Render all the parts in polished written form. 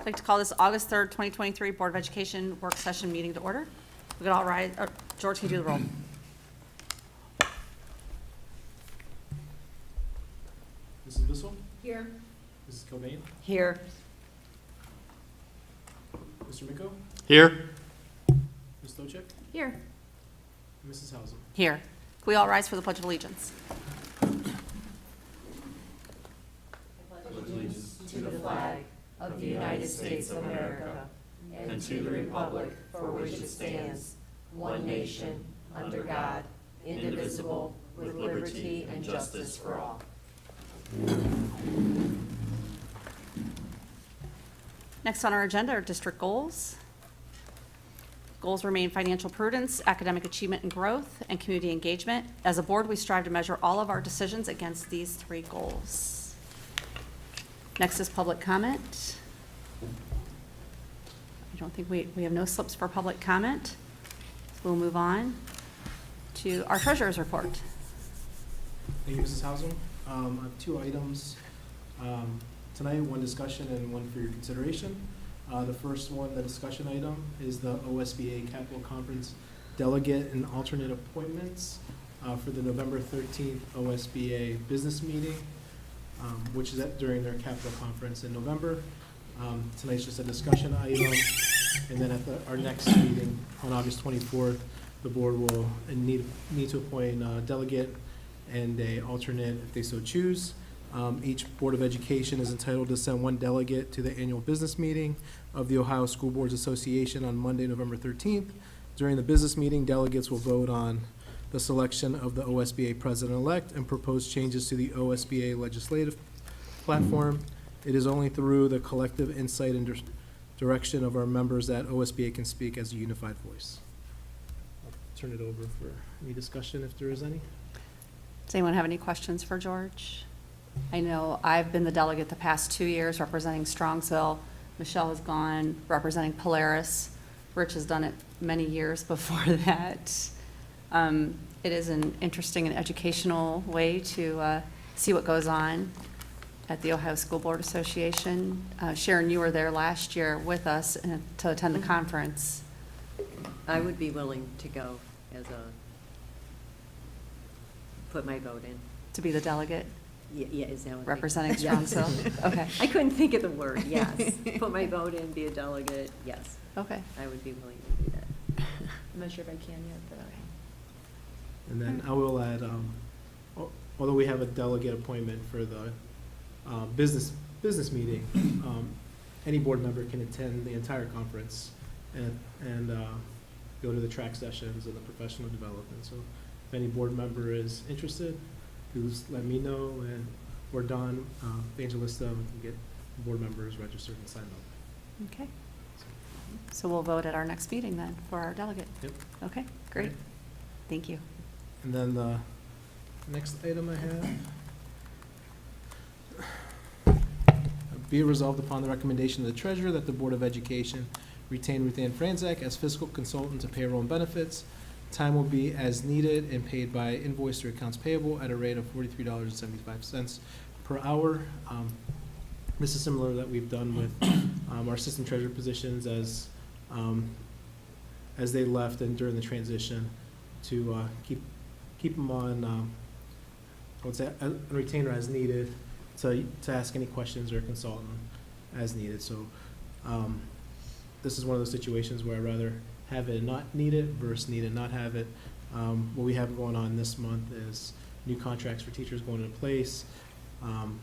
like to call this August 3rd, 2023 Board of Education Work Session Meeting to order. We could all rise. George, can you do the roll? Mrs. Bissell? Here. Mrs. Kilbane? Here. Mr. Miko? Here. Ms. Stochek? Here. And Mrs. Hausum? Here. Can we all rise for the Pledge of Allegiance? Allegiance to the flag of the United States of America and to the republic for which it stands, one nation, under God, indivisible, with liberty and justice for all. Next on our agenda are district goals. Goals remain financial prudence, academic achievement and growth, and community engagement. As a board, we strive to measure all of our decisions against these three goals. Next is public comment. I don't think we have no slips for public comment. We'll move on to our treasurer's report. Thank you, Mrs. Hausum. I have two items tonight, one discussion and one for your consideration. The first one, the discussion item, is the OSBA Capital Conference Delegate and Alternate Appointments for the November 13th OSBA Business Meeting, which is during their Capital Conference in November. Tonight's just a discussion item, and then at our next meeting on August 24th, the board will need to appoint a delegate and a alternate if they so choose. Each Board of Education is entitled to send one delegate to the annual business meeting of the Ohio School Boards Association on Monday, November 13th. During the business meeting, delegates will vote on the selection of the OSBA president-elect and propose changes to the OSBA legislative platform. It is only through the collective insight and direction of our members that OSBA can speak as a unified voice. I'll turn it over for any discussion if there is any. Does anyone have any questions for George? I know I've been the delegate the past 2 years representing Strongsville. Michelle has gone representing Polaris. Rich has done it many years before that. It is an interesting and educational way to see what goes on at the Ohio School Board Association. Sharon, you were there last year with us to attend the conference. I would be willing to go put my vote in. To be the delegate Yeah, is that what? representing Yeah. Strongsville? Okay. I couldn't think of the word, yes. Put my vote in, be a delegate, yes. Okay. I would be willing to do that. I'm not sure if I can yet, but And then I will add, although we have a delegate appointment for the business meeting, any board member can attend the entire conference and go to the track sessions and the professional development. So if any board member is interested, please let me know, and we're done. Evangelista can get board members registered and signed up. Okay. So we'll vote at our next meeting then for our delegate. Yep. Okay, great. Right. Thank you. And then the next item I have, be it resolved upon the recommendation of the treasurer that the Board of Education retain Ruth Ann Franzak as fiscal consultant to payroll and benefits. Time will be as needed and paid by invoice through accounts payable at a rate of $43.75 per hour. This is similar that we've done with our assistant treasurer positions as they left and during the transition to keep them on, I would say, a retainer as needed to ask any questions or consultant as needed. So this is one of those situations where I'd rather have it and not need it versus need and not have it. What we have going on this month is new contracts for teachers going into place. And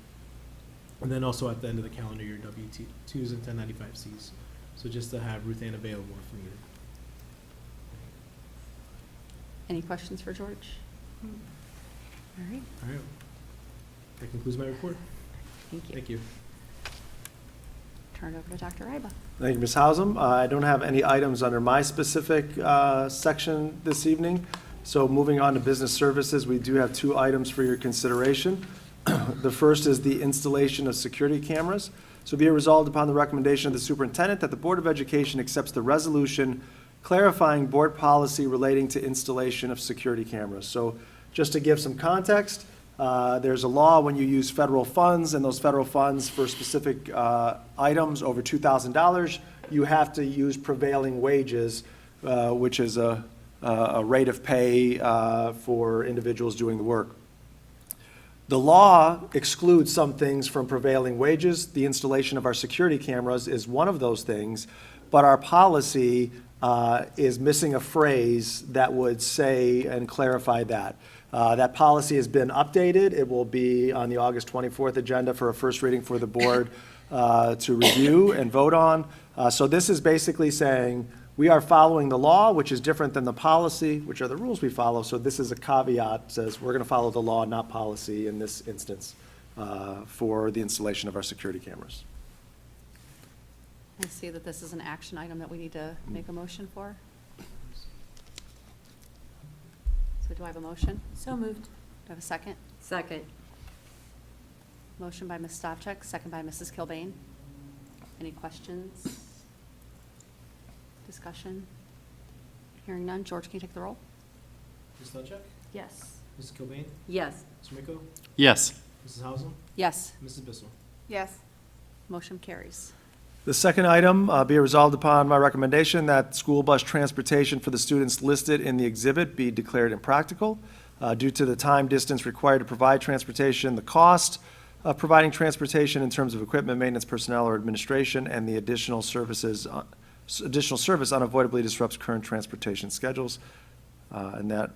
then also at the end of the calendar year, W-2s and 1095Cs. So just to have Ruth Ann available if needed. Any questions for George? All right, All right. That concludes my report. thank you. Thank you. Turn it over to Dr. Ryba. Thank you, Ms. Hausum. I don't have any items under my specific section this evening. So moving on to business services, we do have 2 items for your consideration. The first is the installation of security cameras. So be it resolved upon the recommendation of the superintendent that the Board of Education accepts the resolution clarifying board policy relating to installation of security cameras. So just to give some context, There's a law when you use federal funds, and those federal funds for specific items over $2,000, you have to use prevailing wages, which is a rate of pay for individuals doing the work. The law excludes some things from prevailing wages. The installation of our security cameras is one of those things, but our policy is missing a phrase that would say and clarify that. That policy has been updated. It will be on the August 24th agenda for a first reading for the board to review and vote on. So this is basically saying we are following the law, which is different than the policy, which are the rules we follow. So this is a caveat, says we're going to follow the law, not policy in this instance for the installation of our security cameras. I see that this is an action item that we need to make a motion for. So do I have a motion? So moved. Do I have a second? Second. Motion by Ms. Stavcek, second by Mrs. Kilbane. Any questions? Discussion? Hearing none. George, can you take the roll? Ms. Stavcek? Yes. Mrs. Kilbane? Yes. Mr. Miko? Yes. Mrs. Hausum? Yes. Mrs. Bissell? Yes. Motion carries. The second item, be it resolved upon my recommendation that school bus transportation for the students listed in the exhibit be declared impractical due to the time distance required to provide transportation, the cost of providing transportation in terms of equipment, maintenance, personnel, or administration, and the additional service unavoidably disrupts current transportation schedules. And that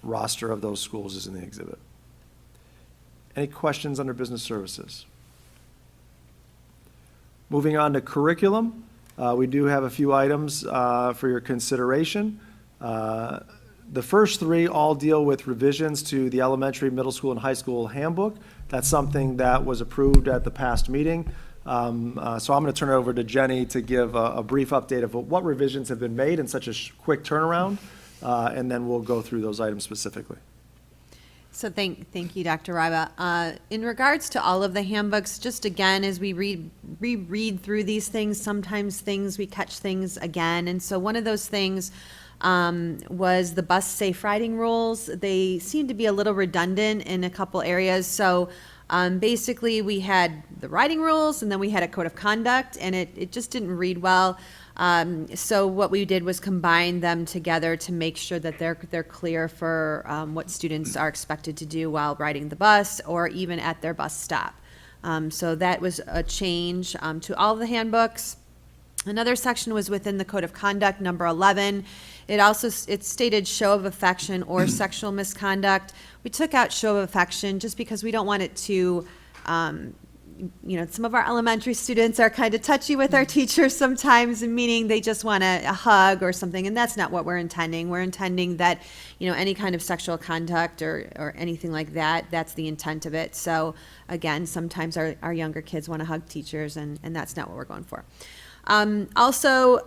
roster of those schools is in the exhibit. Any questions under business services? Moving on to curriculum, we do have a few items for your consideration. The first three all deal with revisions to the elementary, middle school, and high school handbook. That's something that was approved at the past meeting. So I'm going to turn it over to Jenny to give a brief update of what revisions have been made in such a quick turnaround, and then we'll go through those items specifically. So thank you, Dr. Ryba. In regards to all of the handbooks, just again, as we reread through these things, sometimes we catch things again. And so one of those things was the bus safe riding rules. They seem to be a little redundant in a couple areas. So basically, we had the riding rules, and then we had a code of conduct, and it just didn't read well. So what we did was combine them together to make sure that they're clear for what students are expected to do while riding the bus or even at their bus stop. So that was a change to all of the handbooks. Another section was within the code of conduct, number 11. It stated show of affection or sexual misconduct. We took out show of affection just because we don't want it to, some of our elementary students are kind of touchy with our teachers sometimes, meaning they just want a hug or something, and that's not what we're intending. We're intending that, any kind of sexual contact or anything like that, that's the intent of it. So again, sometimes our younger kids want to hug teachers, and that's not what we're going for. Also,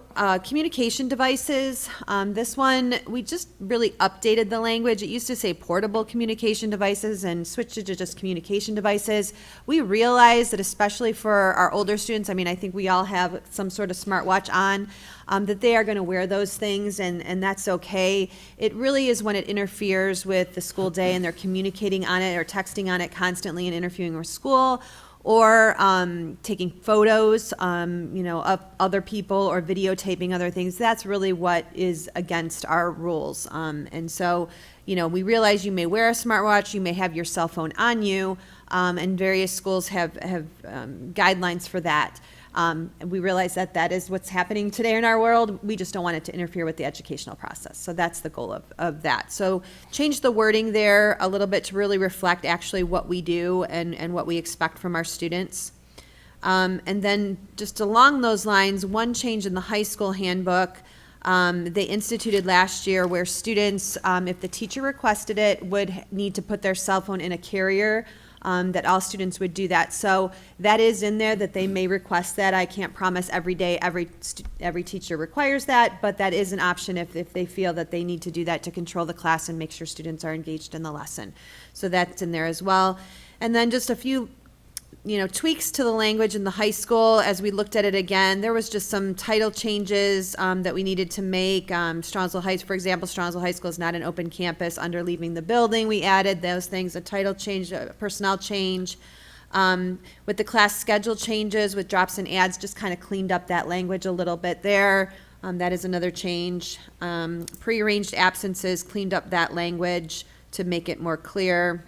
communication devices. This one, we just really updated the language. It used to say portable communication devices and switched it to just communication devices. We realized that especially for our older students, I think we all have some sort of smartwatch on, that they are going to wear those things, and that's okay. It really is when it interferes with the school day and they're communicating on it or texting on it constantly and interfering with school, or taking photos, of other people or videotaping other things. That's really what is against our rules. And so, we realize you may wear a smartwatch, you may have your cell phone on you, and various schools have guidelines for that. And we realize that is what's happening today in our world. We just don't want it to interfere with the educational process. So that's the goal of that. So change the wording there a little bit to really reflect actually what we do and what we expect from our students. And then just along those lines, one change in the high school handbook, they instituted last year where students, if the teacher requested it, would need to put their cell phone in a carrier. That all students would do that. So that is in there that they may request that. I can't promise every day every teacher requires that, but that is an option if they feel that they need to do that to control the class and make sure students are engaged in the lesson. So that's in there as well. And then just a few tweaks to the language in the high school. As we looked at it again, there was just some title changes that we needed to make. Strongsville Heights, for example, Strongsville High School is not an open campus under leaving the building. We added those things, a title change, a personnel change. With the class schedule changes, with drops and adds, just kind of cleaned up that language a little bit there. That is another change. Prearranged absences, cleaned up that language to make it more clear.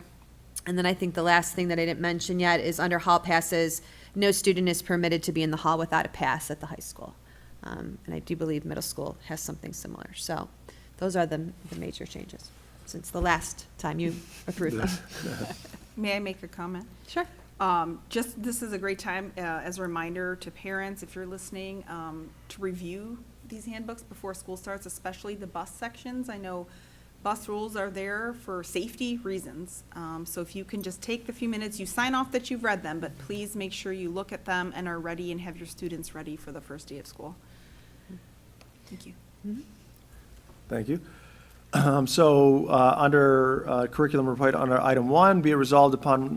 And then I think the last thing that I didn't mention yet is under hall passes, no student is permitted to be in the hall without a pass at the high school. And I do believe middle school has something similar. So those are the major changes since the last time you approved them. May I make a comment? Sure. This is a great time, as a reminder to parents, if you're listening, to review these handbooks before school starts, especially the bus sections. I know bus rules are there for safety reasons. So if you can just take the few minutes, you sign off that you've read them, but please make sure you look at them and are ready and have your students ready for the first day of school. Thank you. Thank you. Under curriculum report, under item 1, be it resolved upon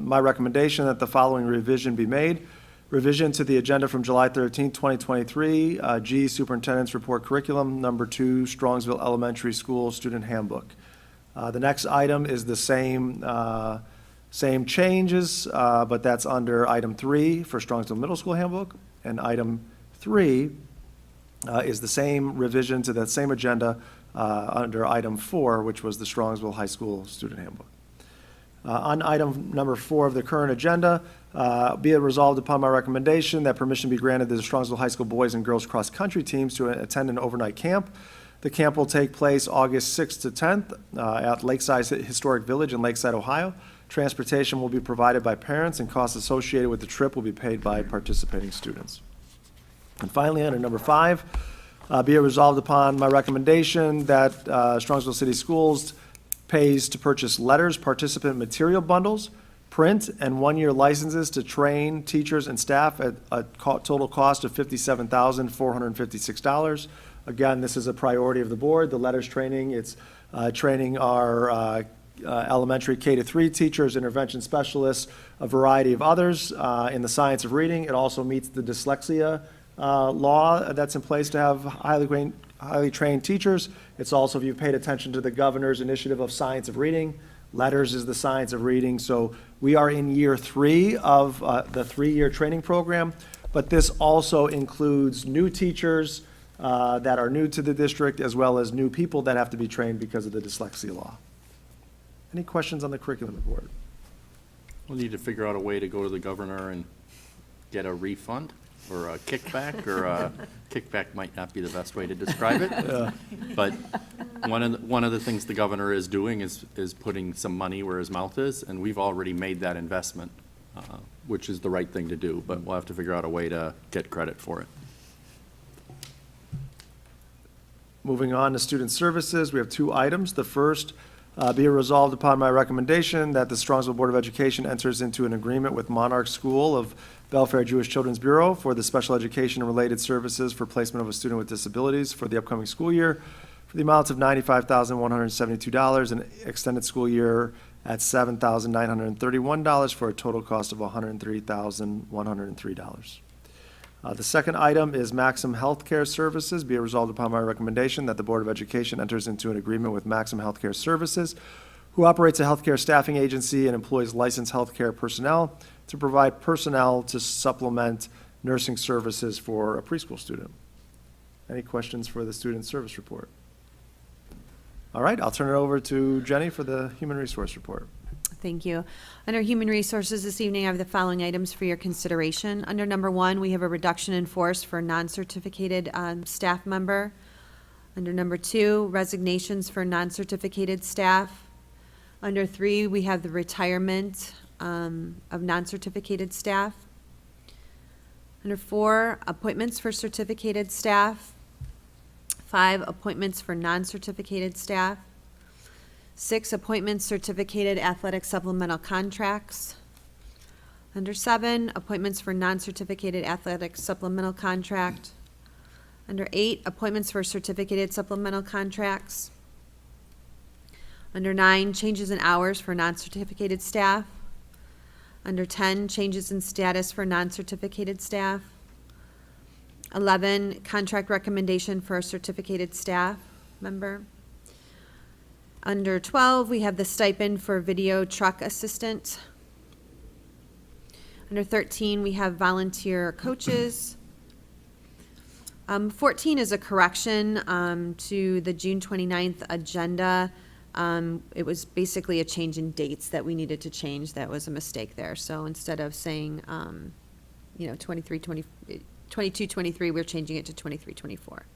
my recommendation that the following revision be made. Revision to the agenda from July 13, 2023, G, Superintendent's Report Curriculum, number 2, Strongsville Elementary School Student Handbook. The next item is the same changes, but that's under item 3 for Strongsville Middle School Handbook, and item 3 is the same revision to that same agenda under item 4, which was the Strongsville High School Student Handbook. On item number 4 of the current agenda, be it resolved upon my recommendation that permission be granted to the Strongsville High School boys and girls cross-country teams to attend an overnight camp. The camp will take place August 6th to 10th at Lakeside Historic Village in Lakeside, Ohio. Transportation will be provided by parents, and costs associated with the trip will be paid by participating students. And finally, under number 5, be it resolved upon my recommendation that Strongsville City Schools pays to purchase letters, participant material bundles, print, and one-year licenses to train teachers and staff at a total cost of $57,456. Again, this is a priority of the board. The letters training, it's training our elementary K-3 teachers, intervention specialists, a variety of others in the science of reading. It also meets the dyslexia law that's in place to have highly trained teachers. It's also, if you've paid attention to the governor's initiative of science of reading, letters is the science of reading. So we are in year 3 of the 3-year training program, but this also includes new teachers that are new to the district, as well as new people that have to be trained because of the dyslexia law. Any questions on the curriculum report? We'll need to figure out a way to go to the governor and get a refund or a kickback, or kickback might not be the best way to describe it. But one of the things the governor is doing is putting some money where his mouth is, and we've already made that investment, which is the right thing to do, but we'll have to figure out a way to get credit for it. Moving on to student services, we have 2 items. The first, be it resolved upon my recommendation that the Strongsville Board of Education enters into an agreement with Monarch School of Belfair Jewish Children's Bureau for the special education and related services for placement of a student with disabilities for the upcoming school year for the amount of $95,172 and extended school year at $7,931 for a total cost of $103,103. The second item is Maxim Healthcare Services. Be it resolved upon my recommendation that the Board of Education enters into an agreement with Maxim Healthcare Services, who operates a healthcare staffing agency and employs licensed healthcare personnel to provide personnel to supplement nursing services for a preschool student. Any questions for the student service report? All right, I'll turn it over to Jenny for the human resource report. Thank you. Under Human Resources this evening, I have the following items for your consideration. Under number 1, we have a reduction in force for non-certificated staff member. Under number 2, resignations for non-certificated staff. Under 3, we have the retirement of non-certificated staff. Under 4, appointments for certificated staff. 5, appointments for non-certificated staff. 6, appointments certificated athletic supplemental contracts. Under 7, appointments for non-certificated athletic supplemental contract. Under 8, appointments for certificated supplemental contracts. Under 9, changes in hours for non-certificated staff. Under 10, changes in status for non-certificated staff. 11, contract recommendation for a certificated staff member. Under 12, we have the stipend for video truck assistant. Under 13, we have volunteer coaches. 14 is a correction to the June 29th agenda. It was basically a change in dates that we needed to change. That was a mistake there. So instead of saying, 22, 23, we're changing it to 23, 24.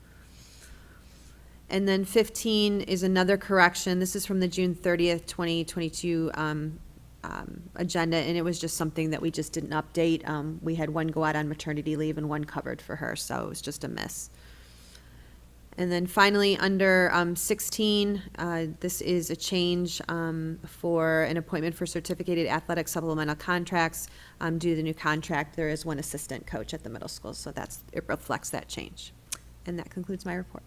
And then 15 is another correction. This is from the June 30th, 2022 agenda, and it was just something that we just didn't update. We had one go out on maternity leave and one covered for her, so it was just a miss. And then finally, under 16, this is a change for an appointment for certificated athletic supplemental contracts. Due to the new contract, there is one assistant coach at the middle school, so it reflects that change. And that concludes my report.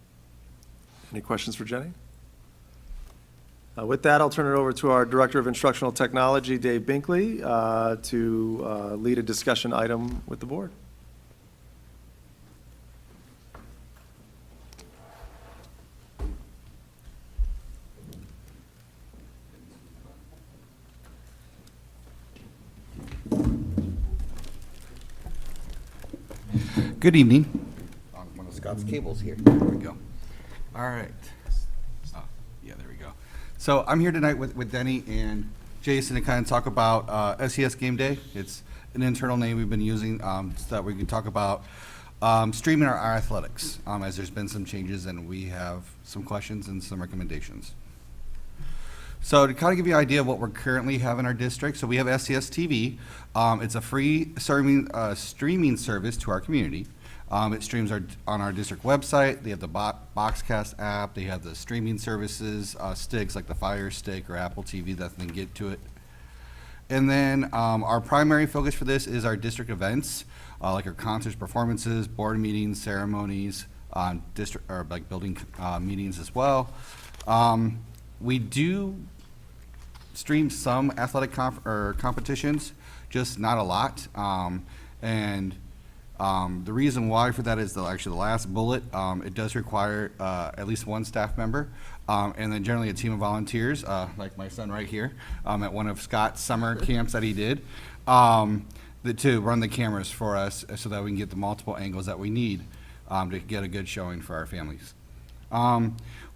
Any questions for Jenny? With that, I'll turn it over to our Director of Instructional Technology, Dave Binkley, to lead a discussion item with the board. Good evening. On one of Scott's cables here. There we go. All right. Oh, yeah, there we go. So I'm here tonight with Denny and Jason to kind of talk about SES Game Day. It's an internal name we've been using so that we can talk about streaming our athletics, as there's been some changes and we have some questions and some recommendations. So to kind of give you an idea of what we're currently have in our district, so we have SES TV. It's a free streaming service to our community. It streams on our district website. They have the Boxcast app. They have the streaming services, sticks like the Fire Stick or Apple TV that can get to it. And then our primary focus for this is our district events, like our concerts, performances, board meetings, ceremonies, district or like building meetings as well. We do stream some athletic competitions, just not a lot. The reason why for that is actually the last bullet. It does require at least one staff member, and then generally a team of volunteers, like my son right here, at one of Scott's summer camps that he did, to run the cameras for us so that we can get the multiple angles that we need to get a good showing for our families.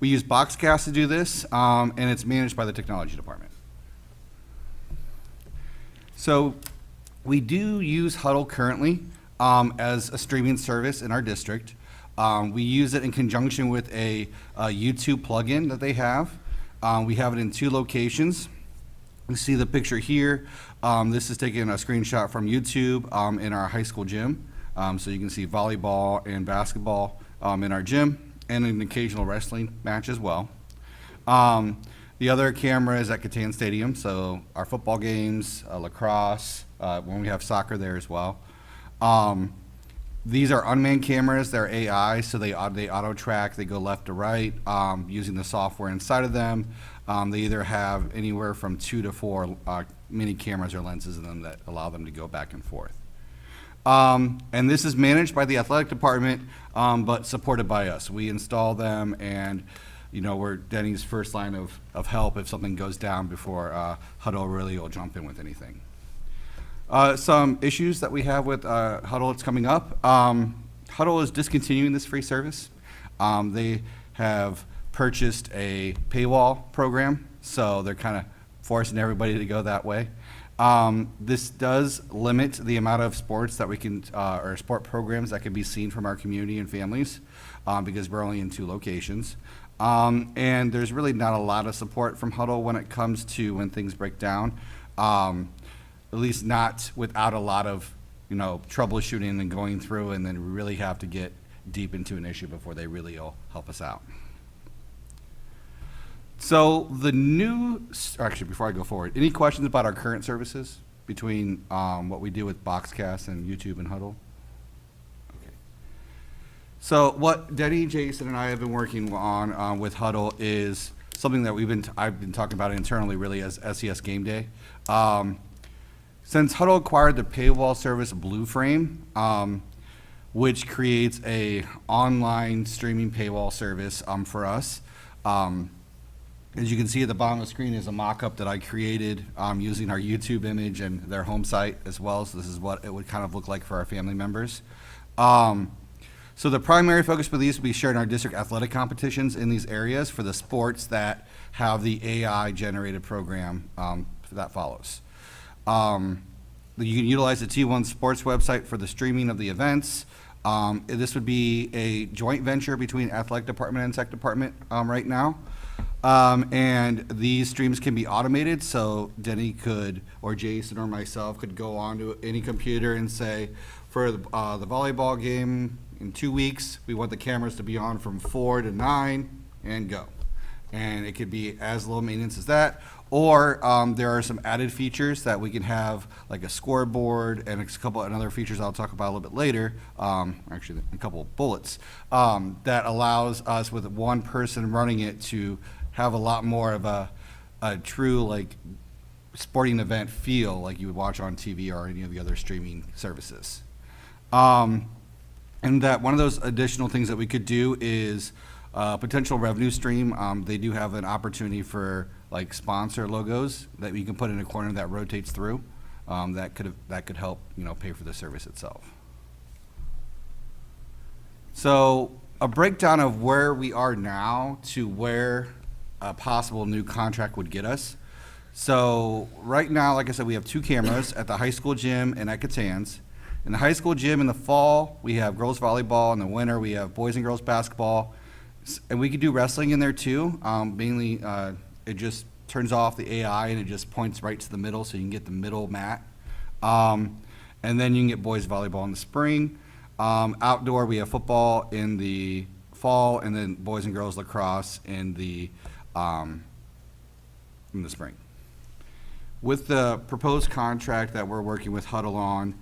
We use Boxcast to do this, and it's managed by the technology department. So we do use Huddle currently as a streaming service in our district. We use it in conjunction with a YouTube plugin that they have. We have it in 2 locations. You see the picture here. This is taking a screenshot from YouTube in our high school gym. So you can see volleyball and basketball in our gym, and an occasional wrestling match as well. The other camera is at Catan Stadium, so our football games, lacrosse, when we have soccer there as well. These are unmanned cameras. They're AI, so they auto track. They go left to right using the software inside of them. They either have anywhere from 2 to 4 mini cameras or lenses in them that allow them to go back and forth. And this is managed by the athletic department, but supported by us. We install them, and we're Denny's first line of help if something goes down before Huddle really will jump in with anything. Some issues that we have with Huddle that's coming up. Huddle is discontinuing this free service. They have purchased a paywall program, so they're kind of forcing everybody to go that way. This does limit the amount of sports that we can, or sport programs that can be seen from our community and families, because we're only in 2 locations. And there's really not a lot of support from Huddle when it comes to when things break down. At least not without a lot of, troubleshooting and going through, and then we really have to get deep into an issue before they really will help us out. So actually, before I go forward, any questions about our current services between what we do with Boxcast and YouTube and Huddle? Okay. So what Denny, Jason, and I have been working on with Huddle is something that I've been talking about internally, really, as SES Game Day. Since Huddle acquired the paywall service BlueFrame, which creates a online streaming paywall service for us. As you can see at the bottom of the screen is a mock-up that I created using our YouTube image and their home site as well. So this is what it would kind of look like for our family members. So the primary focus for these will be sharing our district athletic competitions in these areas for the sports that have the AI-generated program that follows. You can utilize the T1 Sports website for the streaming of the events. This would be a joint venture between athletic department and tech department right now. And these streams can be automated, so Denny could, or Jason or myself could go onto any computer and say, for the volleyball game in 2 weeks, we want the cameras to be on from 4 to 9 and go. And it could be as low maintenance as that. Or there are some added features that we can have, like a scoreboard and a couple of other features I'll talk about a little bit later, actually a couple of bullets, that allows us with one person running it to have a lot more of a true like sporting event feel like you would watch on TV or any of the other streaming services. And that one of those additional things that we could do is potential revenue stream. They do have an opportunity for like sponsor logos that you can put in a corner that rotates through. That could help, you know, pay for the service itself. So a breakdown of where we are now to where a possible new contract would get us. So right now, like I said, we have 2 cameras at the high school gym and at Catan's. In the high school gym in the fall, we have girls volleyball. In the winter, we have boys and girls basketball. And we could do wrestling in there too. Mainly, it just turns off the AI and it just points right to the middle so you can get the middle mat. And then you can get boys volleyball in the spring. Outdoor, we have football in the fall, and then boys and girls lacrosse in the spring. With the proposed contract that we're working with Huddle on,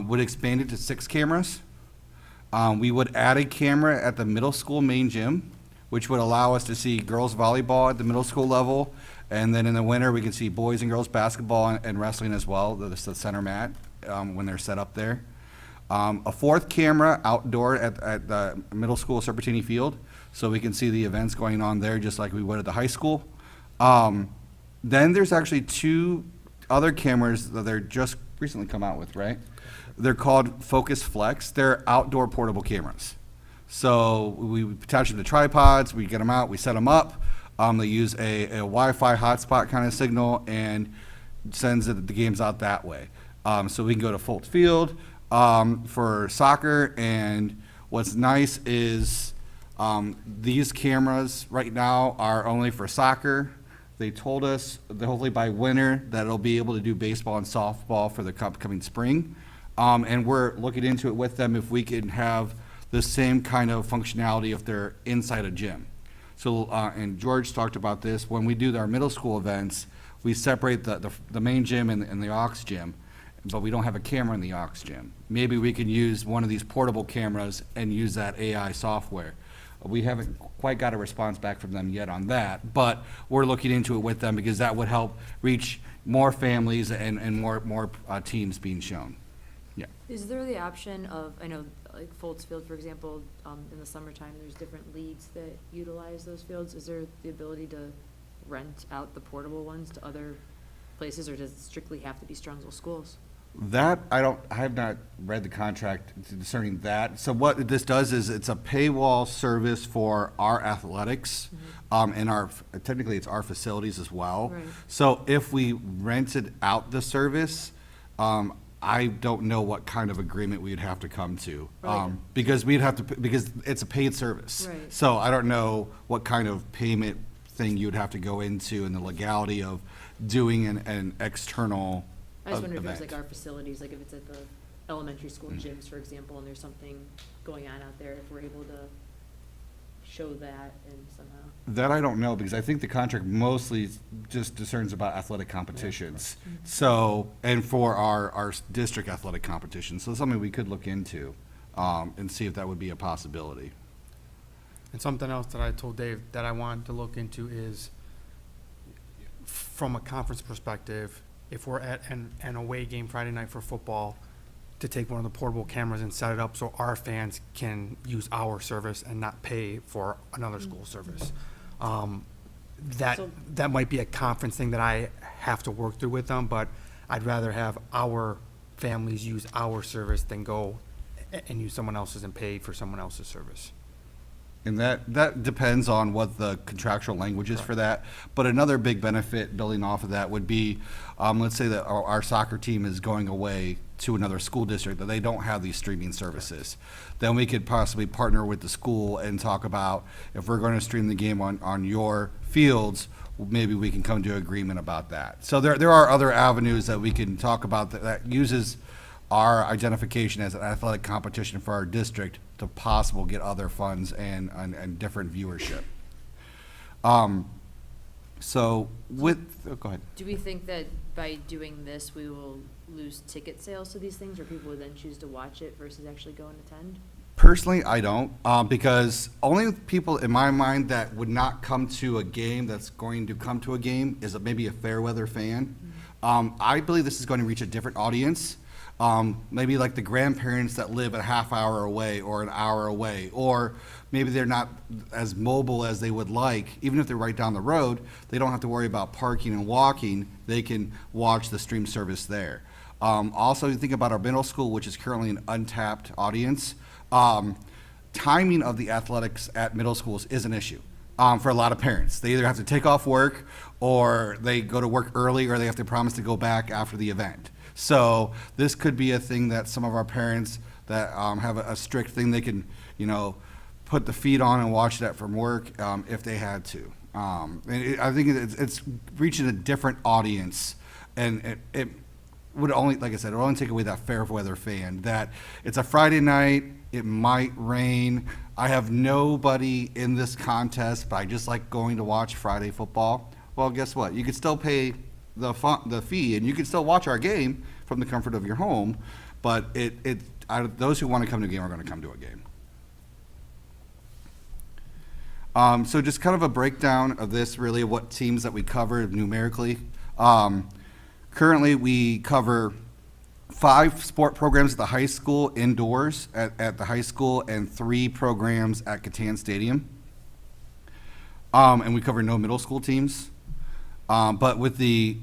would expand it to 6 cameras. We would add a camera at the middle school main gym, which would allow us to see girls volleyball at the middle school level. And then in the winter, we can see boys and girls basketball and wrestling as well, the center mat, when they're set up there. A 4th camera outdoor at the middle school Serpentini Field, so we can see the events going on there just like we would at the high school. Then there's actually 2 other cameras that they're just recently come out with, right? They're called Focus Flex. They're outdoor portable cameras. So we attach them to tripods, we get them out, we set them up. They use a Wi-Fi hotspot kind of signal and sends the games out that way. So we can go to Fultz Field for soccer. And what's nice is these cameras right now are only for soccer. They told us that hopefully by winter that it'll be able to do baseball and softball for the upcoming spring. And we're looking into it with them if we can have the same kind of functionality if they're inside a gym. So, and George talked about this, when we do our middle school events, we separate the main gym and the aux gym, but we don't have a camera in the aux gym. Maybe we can use one of these portable cameras and use that AI software. We haven't quite got a response back from them yet on that, but we're looking into it with them because that would help reach more families and more teams being shown. Yeah. Is there the option of, I know, like Fultz Field, for example, in the summertime, there's different leagues that utilize those fields. Is there the ability to rent out the portable ones to other places, or does it strictly have to be Strongsville schools? That, I have not read the contract concerning that. So what this does is it's a paywall service for our athletics, and technically it's our facilities as well. Right. So if we rented out the service, I don't know what kind of agreement we'd have to come to. Right. Because because it's a paid service. Right. So I don't know what kind of payment thing you'd have to go into and the legality of doing an external I just wonder if event. there's like our facilities, like if it's at the elementary school gyms, for example, and there's something going on out there, if we're able to show that and somehow. That I don't know, because I think the contract mostly just discerns about athletic competitions. So, and for our district athletic competitions, so something we could look into and see if that would be a possibility. And something else that I told Dave that I want to look into is, from a conference perspective, if we're at an away game Friday night for football, to take one of the portable cameras and set it up so our fans can use our service and not pay for another school service. That might be a conference thing that I have to work through with them, but I'd rather have our families use our service than go and use someone else's and pay for someone else's service. And that depends on what the contractual language is for that. But another big benefit building off of that would be, let's say that our soccer team is going away to another school district that they don't have these streaming services. Then we could possibly partner with the school and talk about, if we're going to stream the game on your fields, maybe we can come to an agreement about that. So there are other avenues that we can talk about that uses our identification as an athletic competition for our district to possible get other funds and different viewership. So go ahead. Do we think that by doing this, we will lose ticket sales to these things, or people would then choose to watch it versus actually go and attend? Personally, I don't, because only people in my mind that would not come to a game that's going to come to a game is maybe a fair weather fan. I believe this is going to reach a different audience. Maybe like the grandparents that live a half hour away or an hour away, or maybe they're not as mobile as they would like. Even if they're right down the road, they don't have to worry about parking and walking. They can watch the stream service there. Also, you think about our middle school, which is currently an untapped audience. Timing of the athletics at middle schools is an issue for a lot of parents. They either have to take off work, or they go to work early, or they have to promise to go back after the event. So this could be a thing that some of our parents that have a strict thing, they can, put the feed on and watch that from work if they had to. I think it's reaching a different audience, and it would only, like I said, it would only take away that fair weather fan, that it's a Friday night, it might rain. I have nobody in this contest, but I just like going to watch Friday football. Well, guess what? You could still pay the fee, and you can still watch our game from the comfort of your home, but those who want to come to a game are going to come to a game. So just kind of a breakdown of this, really, what teams that we cover numerically. Currently, we cover 5 sport programs at the high school indoors at the high school, and 3 programs at Catan Stadium. And we cover no middle school teams. But with the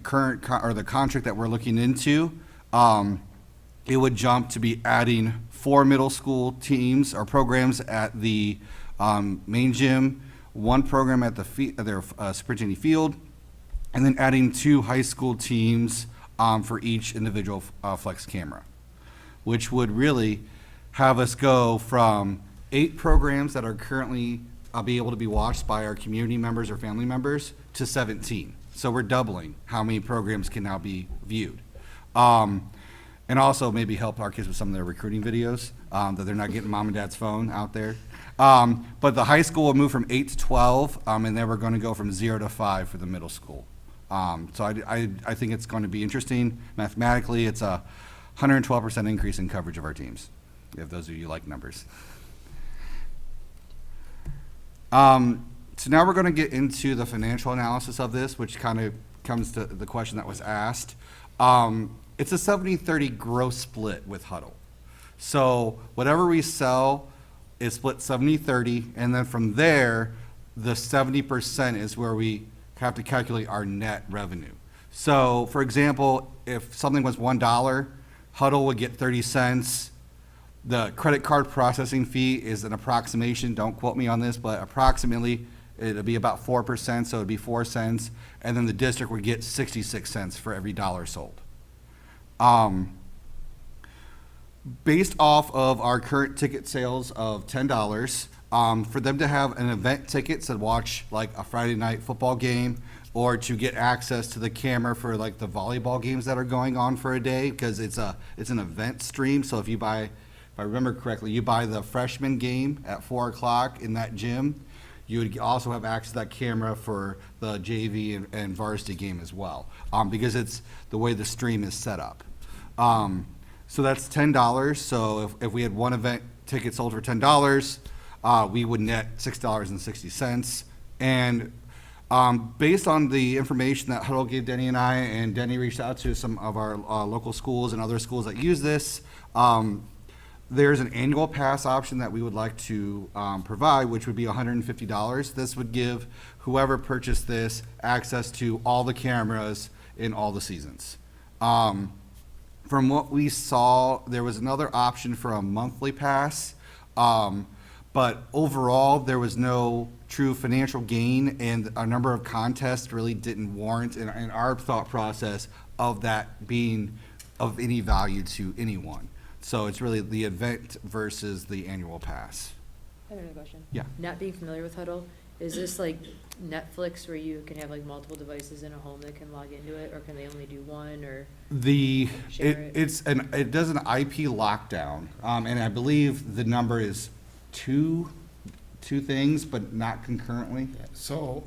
current the contract that we're looking into, it would jump to be adding 4 middle school teams or programs at the main gym, 1 program at their Superintendent Field, and then adding 2 high school teams for each individual flex camera, which would really have us go from 8 programs that are currently be able to be watched by our community members or family members to 17. So we're doubling how many programs can now be viewed. And also maybe help our kids with some of their recruiting videos that they're not getting mom and dad's phone out there. But the high school will move from 8 to 12, and then we're going to go from 0 to 5 for the middle school. So I think it's going to be interesting. Mathematically, it's a 112% increase in coverage of our teams, if those of you like numbers. So now we're going to get into the financial analysis of this, which kind of comes to the question that was asked. It's a 70-30 gross split with Huddle. So whatever we sell is split 70-30, and then from there, the 70% is where we have to calculate our net revenue. So for example, if something was $1, Huddle would get 30 cents. The credit card processing fee is an approximation, don't quote me on this, but approximately it'll be about 4%, so it'd be 4 cents, and then the district would get 66 cents for every dollar sold. Based off of our current ticket sales of $10, for them to have an event ticket to watch like a Friday night football game, or to get access to the camera for like the volleyball games that are going on for a day, because it's an event stream. So if you buy, if I remember correctly, you buy the freshman game at 4 o'clock in that gym, you would also have access to that camera for the JV and varsity game as well, because it's the way the stream is set up. So that's $10. So if we had one event ticket sold for $10, we would net $6.60. And Based on the information that Huddle gave Denny and I, and Denny reached out to some of our local schools and other schools that use this, there's an annual pass option that we would like to provide, which would be $150. This would give whoever purchased this access to all the cameras in all the seasons. From what we saw, there was another option for a monthly pass, but overall, there was no true financial gain, and a number of contests really didn't warrant in our thought process of that being of any value to anyone. So it's really the event versus the annual pass. I have another question. Yeah. Not being familiar with Huddle, is this like Netflix where you can have like multiple devices in a home that can log into it, or can they only do one, or? Share it. It does an IP lockdown, and I believe the number is two things, but not concurrently. So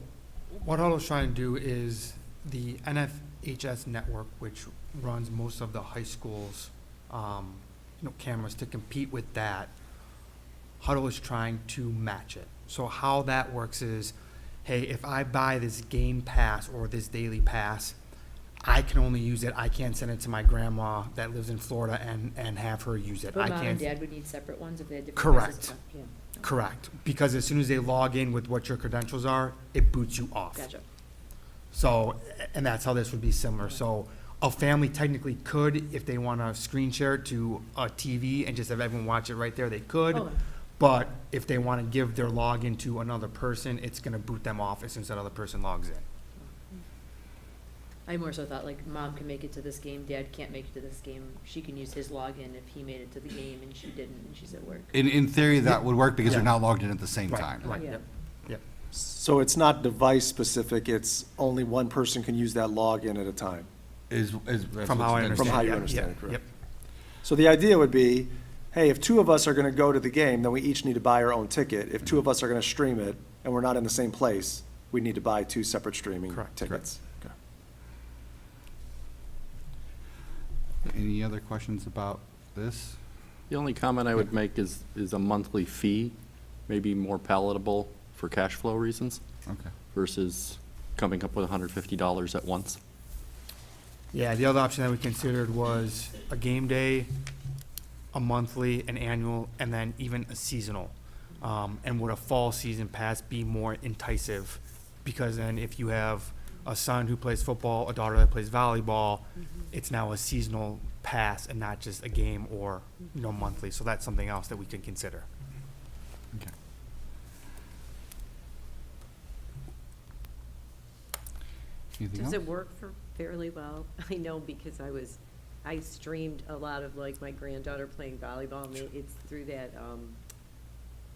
what Huddle's trying to do is the NFHS network, which runs most of the high schools, cameras, to compete with that. Huddle is trying to match it. So how that works is, hey, if I buy this game pass or this daily pass, I can only use it. I can't send it to my grandma that lives in Florida and have her use it. But I mom and can't. dad would need separate ones if they had different Correct. devices? Yeah. Correct, because as soon as they log in with what your credentials are, it boots you off. Gotcha. So, and that's how this would be similar. So a family technically could, if they want to screen share it to a TV and just have everyone watch it right there, they could. Okay. But if they want to give their login to another person, it's going to boot them off as soon as that other person logs in. I more so thought like mom can make it to this game, dad can't make it to this game. She can use his login if he made it to the game and she didn't and she's at work. In theory, that would work because they're Yeah. not logged in at the same Right, time. right, Yeah. yep, yep. So it's not device specific, it's only one person can use that login at a time, From how I understand. From how you yeah, understand yeah, it, correct. Yep. So the idea would be, hey, if two of us are gonna go to the game, then we each need to buy our own ticket. If two of us are gonna stream it, and we're not in the same place, we need to buy two separate streaming Correct, tickets. Okay. Any other questions about this? The only comment I would make is a monthly fee, maybe more palatable for cash flow reasons Okay. versus coming up with $150 at once. Yeah, the other option that we considered was a game day, a monthly, an annual, and then even a seasonal. And would a fall season pass be more enticing? Because then if you have a son who plays football, a daughter that plays volleyball, it's now a seasonal pass and not just a game or, monthly. So that's something else that we can consider. Okay. Anything Does else? it work for fairly well? I know because I streamed a lot of like my granddaughter playing volleyball, and it's through that,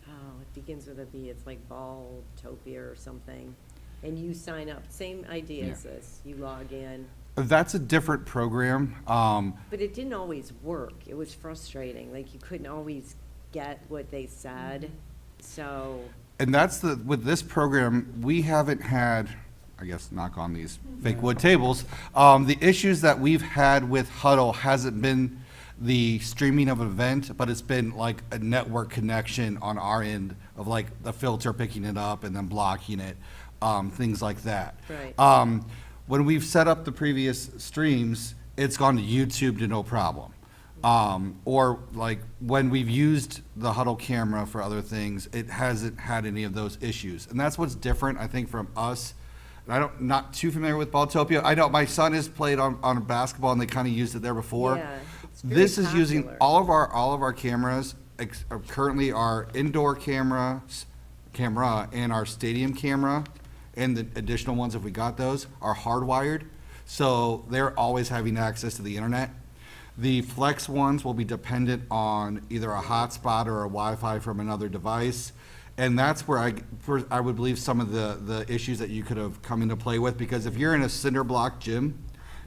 it begins with a B, it's like Balltopia or something. And you sign up, same idea as Yeah. this, you log in, That's a different program. but it didn't always work. It was frustrating, like you couldn't always get what they said, so. And that's with this program, we haven't had, I guess, knock on these fake wood tables. The issues that we've had with Huddle hasn't been the streaming of an event, but it's been like a network connection on our end of like the filter picking it up and then blocking it, things like that. Right. When we've set up the previous streams, it's gone to YouTube to no problem. Or like when we've used the Huddle camera for other things, it hasn't had any of those issues. And that's what's different, I think, from us. And not too familiar with Balltopia. I know my son has played on basketball and they kind of used it there before. Yeah, it's very This is using popular. all of our cameras, currently our indoor camera and our stadium camera, and the additional ones, if we got those, are hardwired. So they're always having access to the internet. The flex ones will be dependent on either a hotspot or a Wi-Fi from another device. And that's where I would believe some of the issues that you could have come into play with, because if you're in a cinder block gym,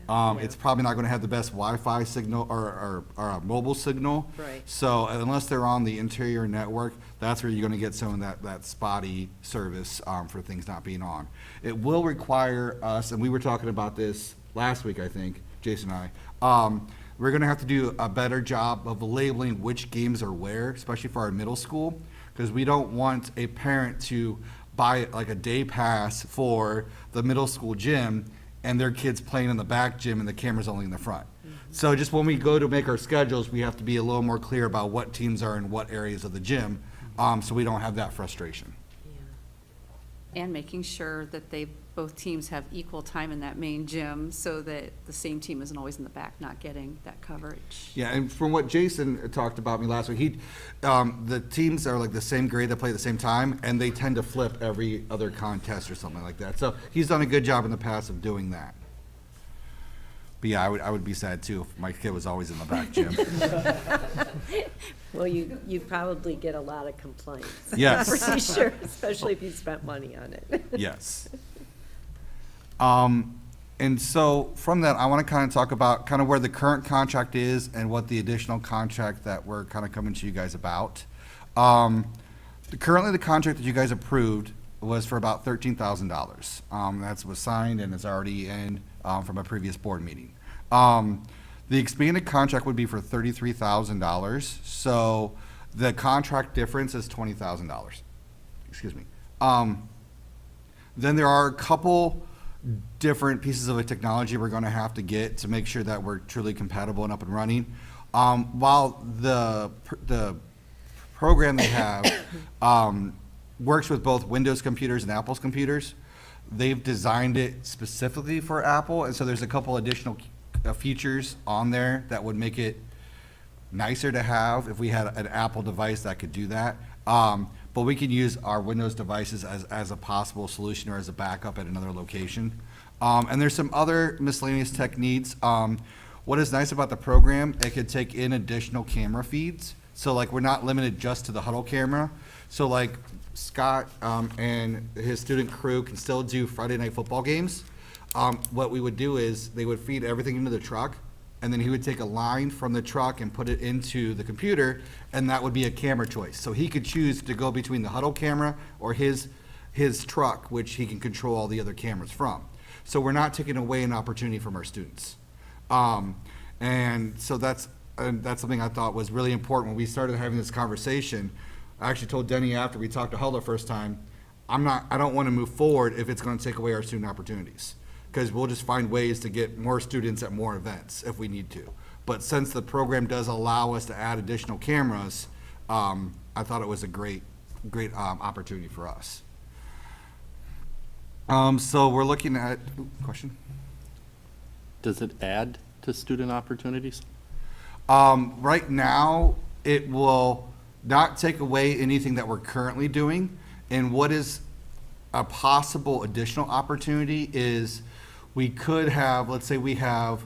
it's probably not gonna have the best Wi-Fi signal or a mobile signal. Right. So unless they're on the interior network, that's where you're gonna get some of that spotty service, for things not being on. It will require us, and we were talking about this last week, I think, Jason and I, we're gonna have to do a better job of labeling which games are where, especially for our middle school, because we don't want a parent to buy like a day pass for the middle school gym, and their kids playing in the back gym and the camera's only in the front. So just when we go to make our schedules, we have to be a little more clear about what teams are in what areas of the gym, so we don't have that frustration. And making sure that both teams have equal time in that main gym so that the same team isn't always in the back not getting that coverage. Yeah, and from what Jason talked about me last week, the teams are like the same grade that play at the same time, and they tend to flip every other contest or something like that. So he's done a good job in the past of doing that. But yeah, I would be sad too if my kid was always in the back gym. Well, you probably get a lot of complaints. Yes. Pretty sure, especially if you spent money on it. Yes. And so from that, I want to kind of talk about kind of where the current contract is and what the additional contract that we're kind of coming to you guys about. Currently, the contract that you guys approved was for about $13,000. That was signed and is already in from a previous board meeting. The expanded contract would be for $33,000. So the contract difference is $20,000. Excuse me. Then there are a couple different pieces of technology we're going to have to get to make sure that we're truly compatible and up and running. While the program they have works with both Windows computers and Apple's computers, they've designed it specifically for Apple, and so there's a couple additional features on there that would make it nicer to have if we had an Apple device that could do that. But we can use our Windows devices as a possible solution or as a backup at another location. And there's some other miscellaneous tech needs. What is nice about the program, it could take in additional camera feeds. So like we're not limited just to the huddle camera. So like Scott and his student crew can still do Friday night football games. What we would do is they would feed everything into the truck, and then he would take a line from the truck and put it into the computer, and that would be a camera choice. So he could choose to go between the huddle camera or his truck, which he can control all the other cameras from. So we're not taking away an opportunity from our students. And so that's something I thought was really important when we started having this conversation. I actually told Denny after we talked to Hull the first time, I don't want to move forward if it's going to take away our student opportunities, because we'll just find ways to get more students at more events if we need to. But since the program does allow us to add additional cameras, I thought it was a great opportunity for us. So we're looking at, question? Does it add to student opportunities? Right now, it will not take away anything that we're currently doing. And what is a possible additional opportunity is we could have, let's say we have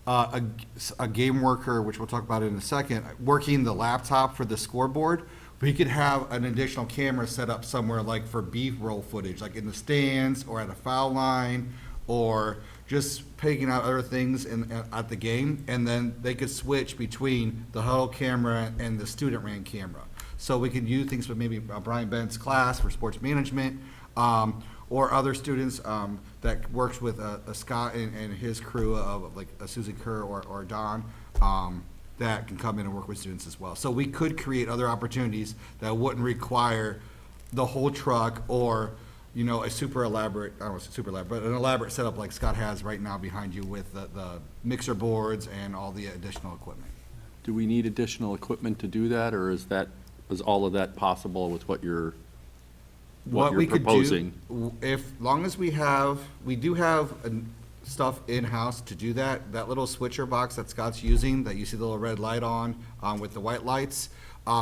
a game worker, which we'll talk about in a second, working the laptop for the scoreboard. We could have an additional camera set up somewhere like for B-roll footage, like in the stands or at a foul line, or just picking out other things at the game, and then they could switch between the huddle camera and the student ran camera. So we could use things for maybe Brian Ben's class for sports management, or other students that works with Scott and his crew of like Susie Kerr or Don, that can come in and work with students as well. So we could create other opportunities that wouldn't require the whole truck or, you know, a super elaborate, I don't know if it's super elaborate, but an elaborate setup like Scott has right now behind you with the mixer boards and all the additional equipment. Do we need additional equipment to do that, or is all of that possible with what you're proposing? If long as we do have stuff in-house to do that. That little switcher box that Scott's using, that you see the little red light on with the white lights,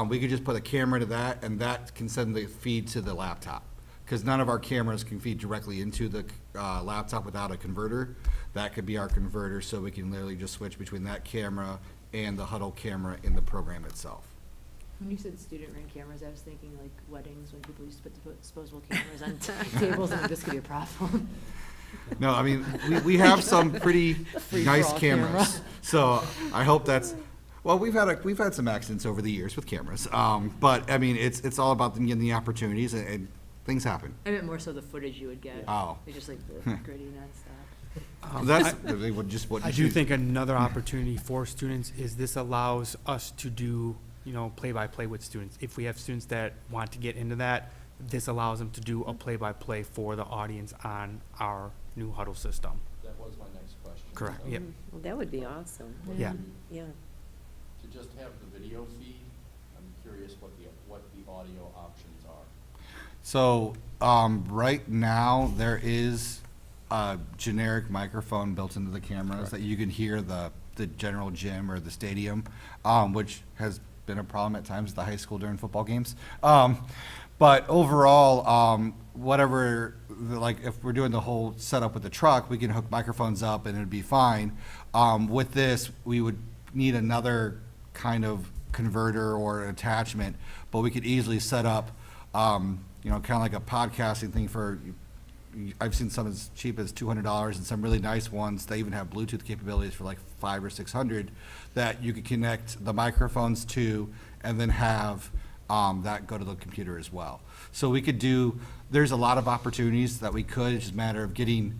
we could just put a camera to that, and that can send the feed to the laptop. Because none of our cameras can feed directly into the laptop without a converter. That could be our converter, so we can literally just switch between that camera and the huddle camera in the program itself. When you said student-run cameras, I was thinking like weddings when people used to put disposable cameras on tables, and this could be a problem. No, I mean, we have some pretty nice Free-for-all cameras, camera. so I hope that's, well, we've had some accidents over the years with cameras, but I mean, it's all about them getting the opportunities, and things happen. I meant more so the footage you would get. Oh. It's just like the grittiness stuff. That's, they would just what I do think another opportunity for students is this allows us to do, you know, play-by-play with students. If we have students that want to get into that, this allows them to do a play-by-play for the audience on our new huddle system. That was my next question. Correct, So yep. Well, that would be awesome. Yeah. Yeah. To just have the video feed, I'm curious what the audio options are. So, right now, there is a generic microphone built into the cameras that you can hear the general gym or the stadium, which has been a problem at times at the high school during football games. But overall, whatever, like if we're doing the whole setup with the truck, we can hook microphones up and it'd be fine. With this, we would need another kind of converter or attachment, but we could easily set up, kind of like a podcasting thing for, I've seen some as cheap as $200 and some really nice ones. They even have Bluetooth capabilities for like $500 or $600 that you could connect the microphones to and then have that go to the computer as well. So we could do, there's a lot of opportunities that we could, it's just a matter of getting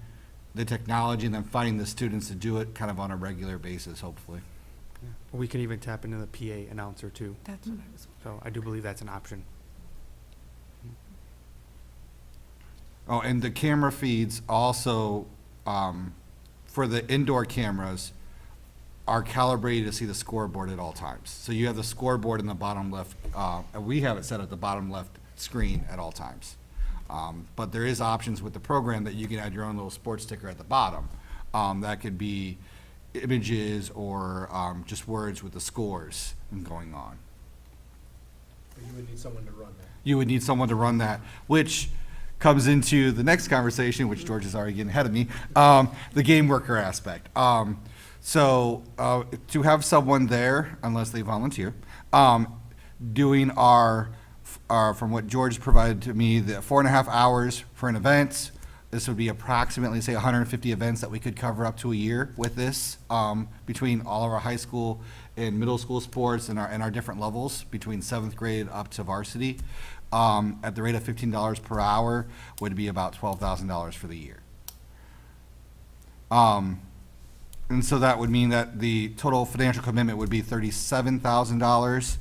the technology and then finding the students to do it kind of on a regular basis, hopefully. We can even tap into the PA announcer too. That's what I was. So I do believe that's an option. Oh, and the camera feeds also, for the indoor cameras, are calibrated to see the scoreboard at all times. So you have the scoreboard in the bottom left, and we have it set at the bottom left screen at all times. But there is options with the program that you can add your own little sports sticker at the bottom. That could be images or just words with the scores going on. But you would need someone to run that. You would need someone to run that, which comes into the next conversation, which George is already getting ahead of me, the game worker aspect. So to have someone there, unless they volunteer, doing our, from what George provided to me, the 4.5 hours for an event. This would be approximately, say, 150 events that we could cover up to a year with this, between all of our high school and middle school sports and our different levels, between 7th grade up to varsity. At the rate of $15 per hour would be about $12,000 for the year. And so that would mean that the total financial commitment would be $37,000.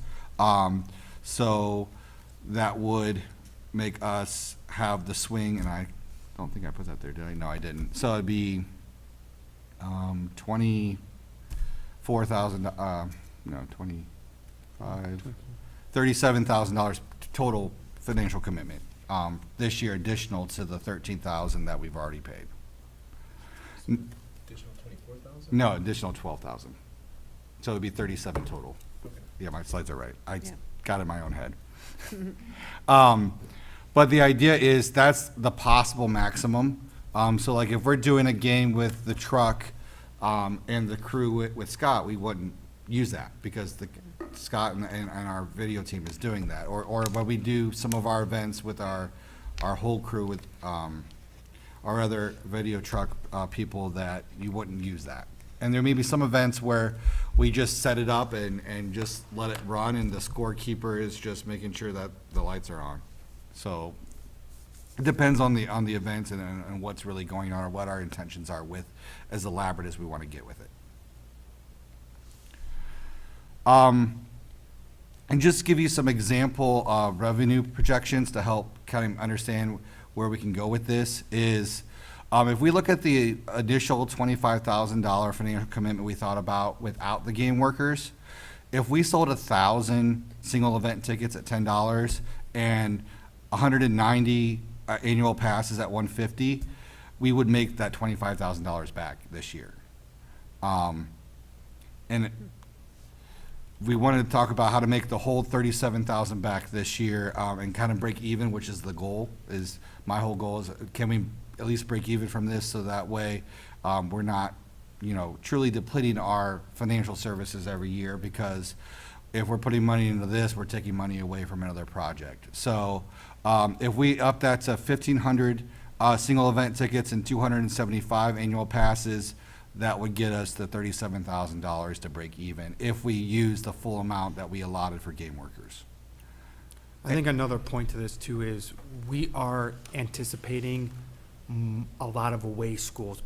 So that would make us have the swing, and I don't think I put that there, did I? No, I didn't. So it'd be $37,000 total financial commitment this year, additional to the $13,000 that we've already paid. Additional 24,000? No, additional 12,000. So it'd be 37 total. Okay. Yeah, my slides are right. I Yeah. got it in my own head. But the idea is that's the possible maximum. So like if we're doing a game with the truck and the crew with Scott, we wouldn't use that because Scott and our video team is doing that. Or when we do some of our events with our whole crew with our other video truck people, that you wouldn't use that. And there may be some events where we just set it up and just let it run, and the scorekeeper is just making sure that the lights are on. So it depends on the events and what's really going on or what our intentions are with, as elaborate as we want to get with it. And just give you some example revenue projections to help kind of understand where we can go with this is, if we look at the initial $25,000 financial commitment we thought about without the game workers, if we sold 1,000 single event tickets at $10 and 190 annual passes at $150, we would make that $25,000 back this year. And we wanted to talk about how to make the whole $37,000 back this year and kind of break even, which is the goal. Is my whole goal is, can we at least break even from this so that way we're not, truly depleting our financial services every year, because if we're putting money into this, we're taking money away from another project. So if we up that to 1,500 single event tickets and 275 annual passes, that would get us the $37,000 to break even if we use the full amount that we allotted for game workers. I think another point to this too is we are anticipating a lot of away schools,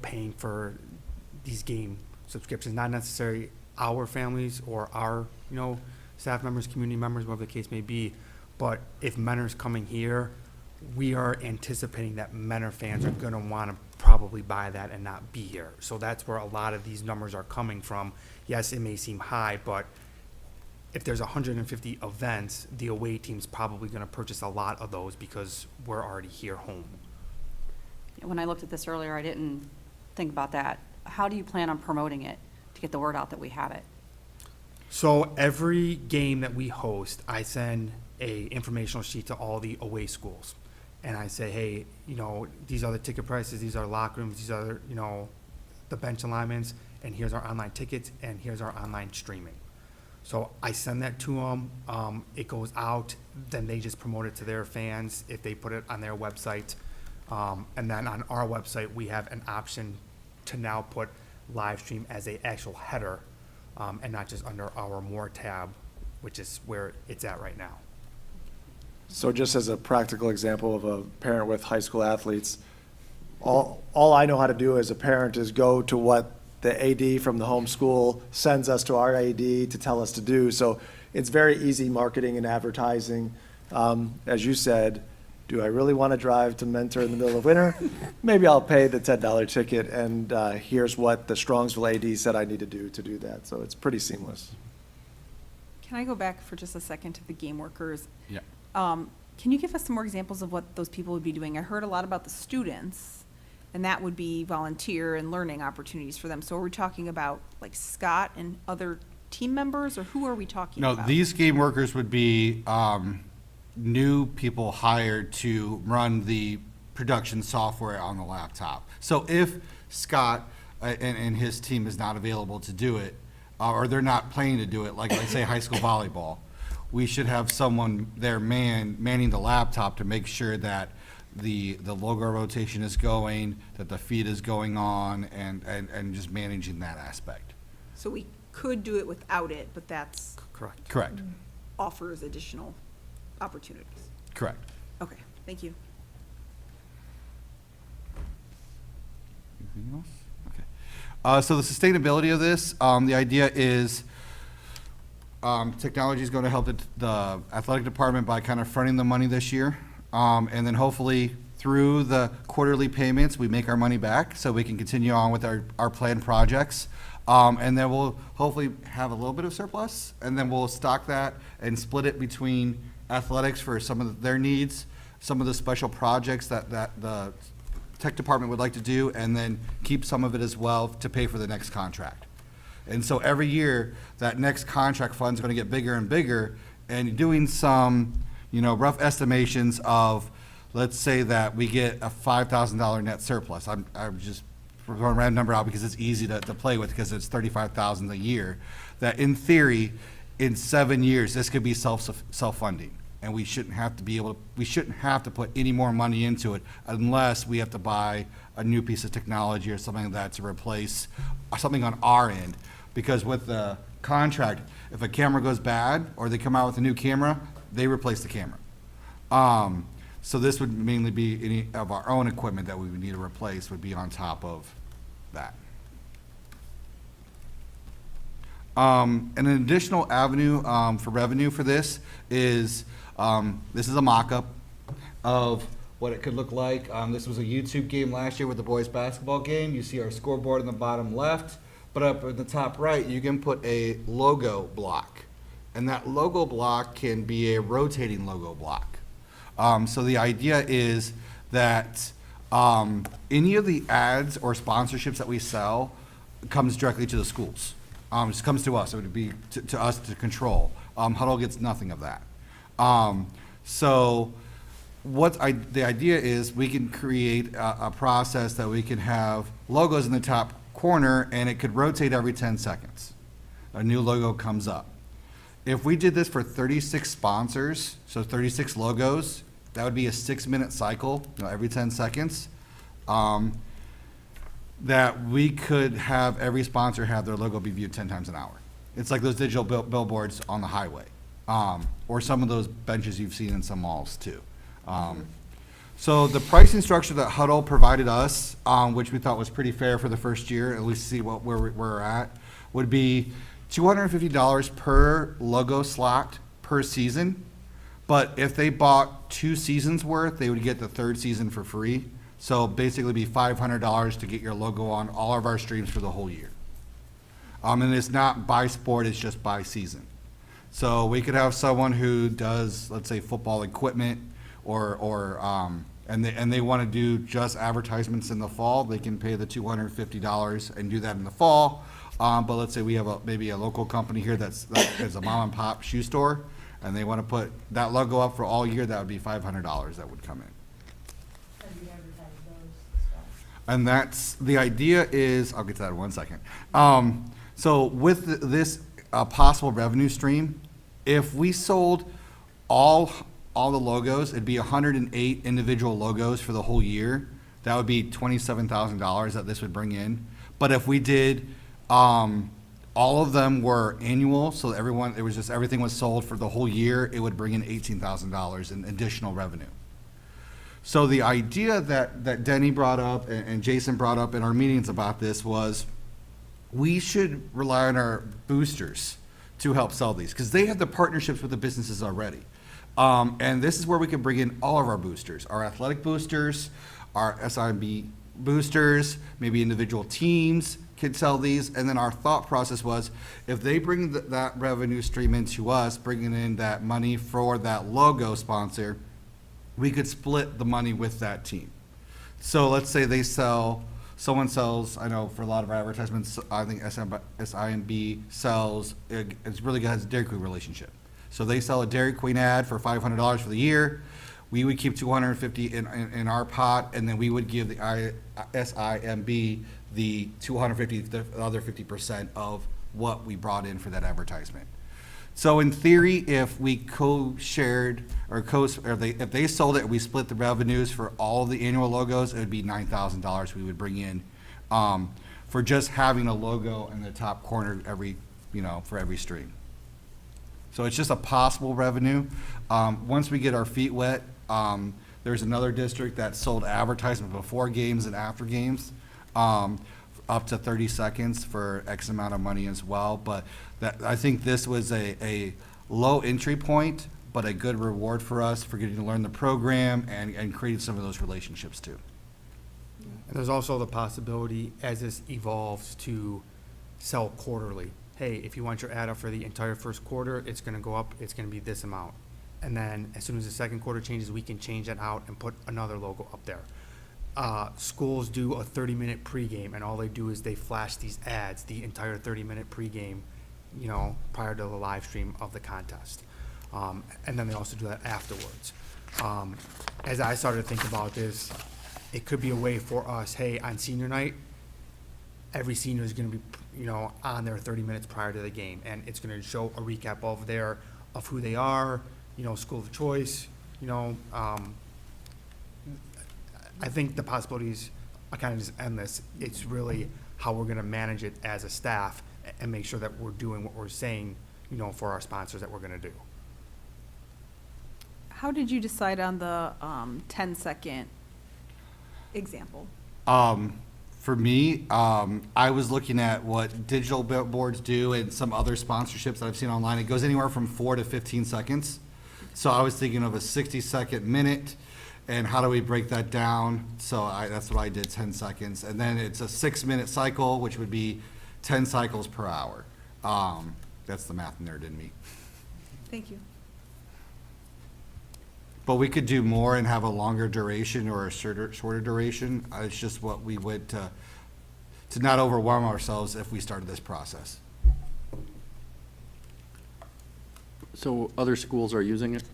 paying for these game subscriptions, not necessarily our families or our, staff members, community members, whatever the case may be, But if Mentor's coming here, we are anticipating that Mentor fans are gonna wanna probably buy that and not be here. So that's where a lot of these numbers are coming from. Yes, it may seem high, but if there's 150 events, the away team's probably gonna purchase a lot of those because we're already here home. When I looked at this earlier, I didn't think about that. How do you plan on promoting it to get the word out that we have it? So every game that we host, I send a informational sheet to all the away schools. And I say, hey, you know, these are the ticket prices, these are locker rooms, these are, you know, the bench alignments, and here's our online tickets, and here's our online streaming. So I send that to them, it goes out, then they just promote it to their fans if they put it on their website. And then on our website, we have an option to now put live stream as a actual header, and not just under our More tab, which is where it's at right now. So just as a practical example of a parent with high school athletes, all I know how to do as a parent is go to what the AD from the home school sends us to our AD to tell us to do. So it's very easy marketing and advertising. As you said, do I really want to drive to Mentor in the middle of winter? Maybe I'll pay the $10 ticket, and here's what the Strongsville AD said I need to do that. So it's pretty seamless. Can I go back for just a second to the game workers? Yeah. Can you give us some more examples of what those people would be doing? I heard a lot about the students, and that would be volunteer and learning opportunities for them. So are we talking about like Scott and other team members, or who are we talking No, about? these game workers would be new people hired to run the production software on the laptop. So if Scott and his team is not available to do it, or they're not planning to do it, like say high school volleyball, we should have someone there manning the laptop to make sure that the logo rotation is going, that the feed is going on, and just managing that aspect. So we could do it without it, but that's Correct. Correct. offers additional opportunities. Correct. Okay, thank you. Anything else? Okay. So the sustainability of this, the idea is technology is going to help the athletic department by kind of fronting the money this year. And then hopefully through the quarterly payments, we make our money back so we can continue on with our planned projects. And then we'll hopefully have a little bit of surplus, and then we'll stock that and split it between athletics for some of their needs, some of the special projects that the tech department would like to do, and then keep some of it as well to pay for the next contract. And so every year, that next contract fund's gonna get bigger and bigger, and doing some, rough estimations of, let's say that we get a $5,000 net surplus. I'm just throwing a random number out because it's easy to play with because it's $35,000 a year. That in theory, in 7 years, this could be self-funding. And we shouldn't have to put any more money into it unless we have to buy a new piece of technology or something like that to replace something on our end. Because with the contract, if a camera goes bad or they come out with a new camera, they replace the camera. So this would mainly be any of our own equipment that we would need to replace would be on top of that. An additional avenue for revenue for this is this is a mock-up of what it could look like. This was a YouTube game last year with the boys basketball game. You see our scoreboard in the bottom left, but up in the top right, you can put a logo block. And that logo block can be a rotating logo block. So the idea is that any of the ads or sponsorships that we sell comes directly to the schools. It comes to us. It would be to us to control. Huddle gets nothing of that. So the idea is we can create a process that we can have logos in the top corner, and it could rotate every 10 seconds. A new logo comes up. If we did this for 36 sponsors, so 36 logos, that would be a 6-minute cycle, every 10 seconds. That we could have every sponsor have their logo be viewed 10 times an hour. It's like those digital billboards on the highway, or some of those benches you've seen in some malls too. So the pricing structure that Huddle provided us, which we thought was pretty fair for the first year, at least see where we're at, would be $250 per logo slot per season, But if they bought 2 seasons worth, they would get the 3rd season for free. So basically it'd be $500 to get your logo on all of our streams for the whole year. And it's not by sport, it's just by season. So we could have someone who does, let's say, football equipment, and they want to do just advertisements in the fall. They can pay the $250 and do that in the fall. But let's say we have maybe a local company here that is a mom and pop shoe store, and they want to put that logo up for all year. That would be $500 that would come in. And that's, the idea is, I'll get to that in 1 second. So with this possible revenue stream, if we sold all the logos, it'd be 108 individual logos for the whole year. That would be $27,000 that this would bring in. But if we did, all of them were annual, so everyone, it was just everything was sold for the whole year, it would bring in $18,000 in additional revenue. So the idea that Denny brought up and Jason brought up in our meetings about this was we should rely on our boosters to help sell these because they have the partnerships with the businesses already. And this is where we can bring in all of our boosters, our athletic boosters, our SIMB boosters, maybe individual teams can sell these. And then our thought process was if they bring that revenue stream into us, bringing in that money for that logo sponsor, we could split the money with that team. So let's say someone sells, I know for a lot of our advertisements, I think SIMB sells, it's really good, has a Dairy Queen relationship. So they sell a Dairy Queen ad for $500 for the year. We would keep $250 in our pot, and then we would give the SIMB the $250, the other 50% of what we brought in for that advertisement. So in theory, if we co-shared or if they sold it, and we split the revenues for all of the annual logos, it would be $9,000 we would bring in for just having a logo in the top corner for every stream. So it's just a possible revenue. Once we get our feet wet, there's another district that sold advertisement before games and after games, up to 30 seconds for X amount of money as well. But I think this was a low entry point, but a good reward for us for getting to learn the program and creating some of those relationships too. And there's also the possibility, as this evolves, to sell quarterly. Hey, if you want your ad up for the entire first quarter, it's gonna go up, it's gonna be this amount. And then as soon as the second quarter changes, we can change that out and put another logo up there. Schools do a 30-minute pregame, and all they do is they flash these ads, the entire 30-minute pregame, prior to the live stream of the contest. And then they also do that afterwards. As I started to think about this, it could be a way for us, hey, on senior night, every senior is gonna be, on there 30 minutes prior to the game, and it's gonna show a recap of who they are, school of choice, I think the possibilities are kind of just endless. It's really how we're gonna manage it as a staff and make sure that we're doing what we're saying, for our sponsors that we're gonna do. How did you decide on the 10-second example? For me, I was looking at what digital billboards do and some other sponsorships that I've seen online. It goes anywhere from 4 to 15 seconds. So I was thinking of a 60-second minute, and how do we break that down? So that's what I did, 10 seconds. And then it's a 6-minute cycle, which would be 10 cycles per hour. That's the math nerd in me. Thank you. But we could do more and have a longer duration or a shorter duration. It's just what we would, to not overwhelm ourselves if we started this process. So other schools are using it?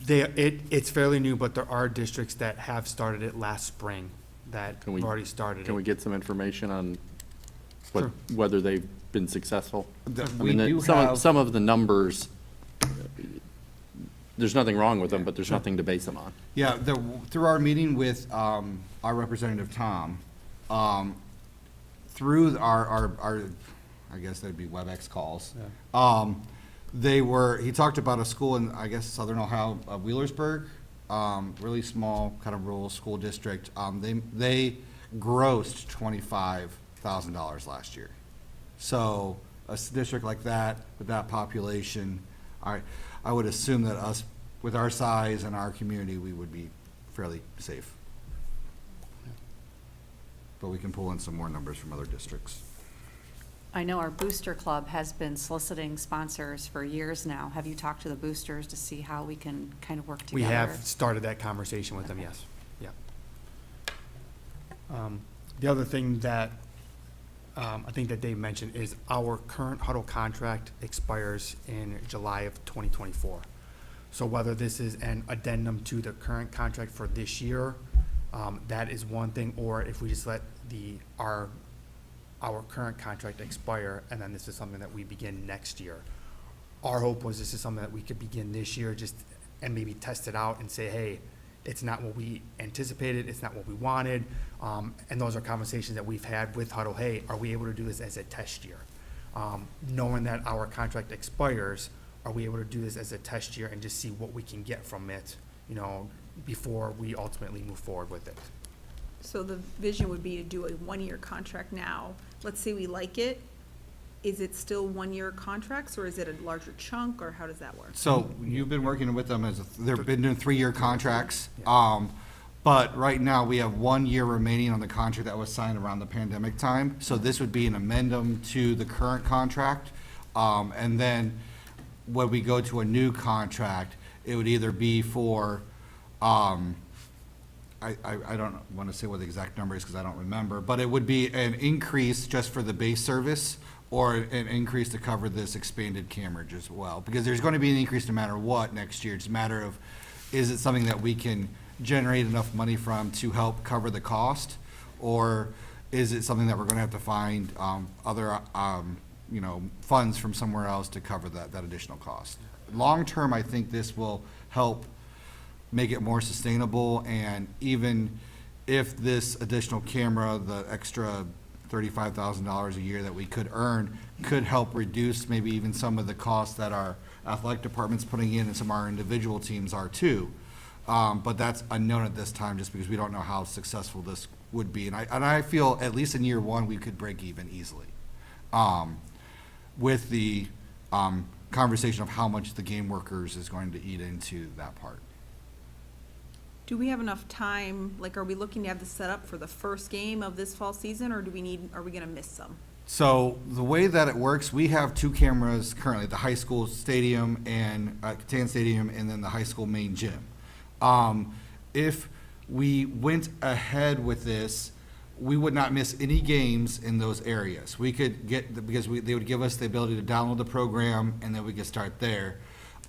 It's fairly new, but there are districts that have started it last spring that Can we- have already started it. Can we get some information on Sure. whether they've been successful? We do have. Some of the numbers, there's nothing wrong with them, but there's nothing to base them on. Yeah, through our meeting with our representative, Tom, through our I guess that'd be WebEx calls, he talked about a school in, I guess, Southern Ohio, Wheelersburg, really small, kind of rural school district. They grossed $25,000 last year. So a district like that, with that population, all right. I would assume that us, with our size and our community, we would be fairly safe. But we can pull in some more numbers from other districts. I know our booster club has been soliciting sponsors for years now. Have you talked to the boosters to see how we can kind of work together? We have started that conversation with them, Okay. yes. Yeah. The other thing that I think that Dave mentioned is our current huddle contract expires in July of 2024. So whether this is an addendum to the current contract for this year, that is one thing, or if we just let our current contract expire, and then this is something that we begin next year. Our hope was this is something that we could begin this year, and maybe test it out and say, hey, it's not what we anticipated, it's not what we wanted. And those are conversations that we've had with Huddle. Hey, are we able to do this as a test year? Knowing that our contract expires, are we able to do this as a test year and just see what we can get from it, before we ultimately move forward with it? So the vision would be to do a one-year contract now. Let's say we like it. Is it still one-year contracts, or is it a larger chunk, or how does that work? So you've been working with them they've been doing 3-year contracts. But right now, we have 1 year remaining on the contract that was signed around the pandemic time. So this would be an addendum to the current contract. And then when we go to a new contract, it would either be for, I don't want to say what the exact number is because I don't remember, but it would be an increase just for the base service, or an increase to cover this expanded camera as well. Because there's going to be an increase no matter what next year. It's a matter of, is it something that we can generate enough money from to help cover the cost? Or is it something that we're going to have to find other funds from somewhere else to cover that additional cost? Long-term, I think this will help make it more sustainable, and even if this additional camera, the extra $35,000 a year that we could earn, could help reduce maybe even some of the costs that our athletic department's putting in and some of our individual teams are too. But that's unknown at this time, just because we don't know how successful this would be. And I feel at least in year one, we could break even easily. With the conversation of how much the game workers is going to eat into that part. Do we have enough time, are we looking to have this set up for the first game of this fall season, or are we gonna miss some? So the way that it works, we have 2 cameras currently, the high school stadium and Catan Stadium, and then the high school main gym. If we went ahead with this, we would not miss any games in those areas. We could because they would give us the ability to download the program, and then we could start there.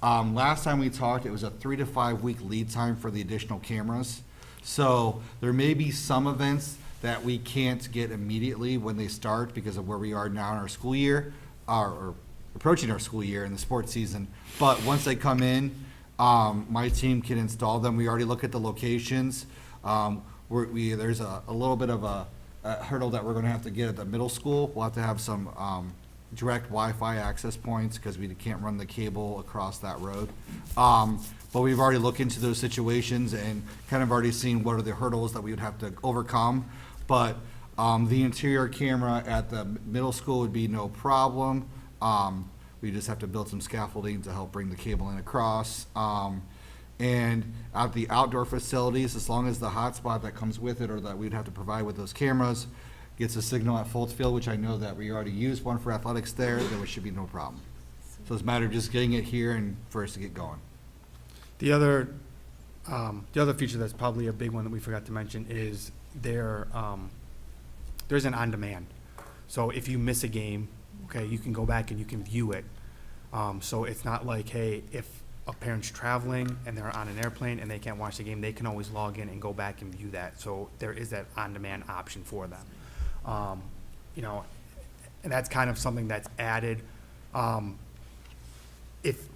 Last time we talked, it was a 3 to 5 week lead time for the additional cameras. So there may be some events that we can't get immediately when they start because of where we are now in our school year, or approaching our school year in the sports season. But once they come in, my team can install them. We already look at the locations. There's a little bit of a hurdle that we're going to have to get at the middle school. We'll have to have some direct Wi-Fi access points because we can't run the cable across that road. But we've already looked into those situations and kind of already seen what are the hurdles that we would have to overcome. But the interior camera at the middle school would be no problem. We just have to build some scaffolding to help bring the cable in across. And at the outdoor facilities, as long as the hotspot that comes with it or that we'd have to provide with those cameras gets a signal at Fultz Field, which I know that we already used one for athletics there, then it should be no problem. So it's a matter of just getting it here and for us to get going. The other feature that's probably a big one that we forgot to mention is there's an on-demand. So if you miss a game, okay, you can go back and you can view it. So it's not like, hey, if a parent's traveling and they're on an airplane and they can't watch the game, they can always log in and go back and view that. So there is that on-demand option for them. And that's kind of something that's added.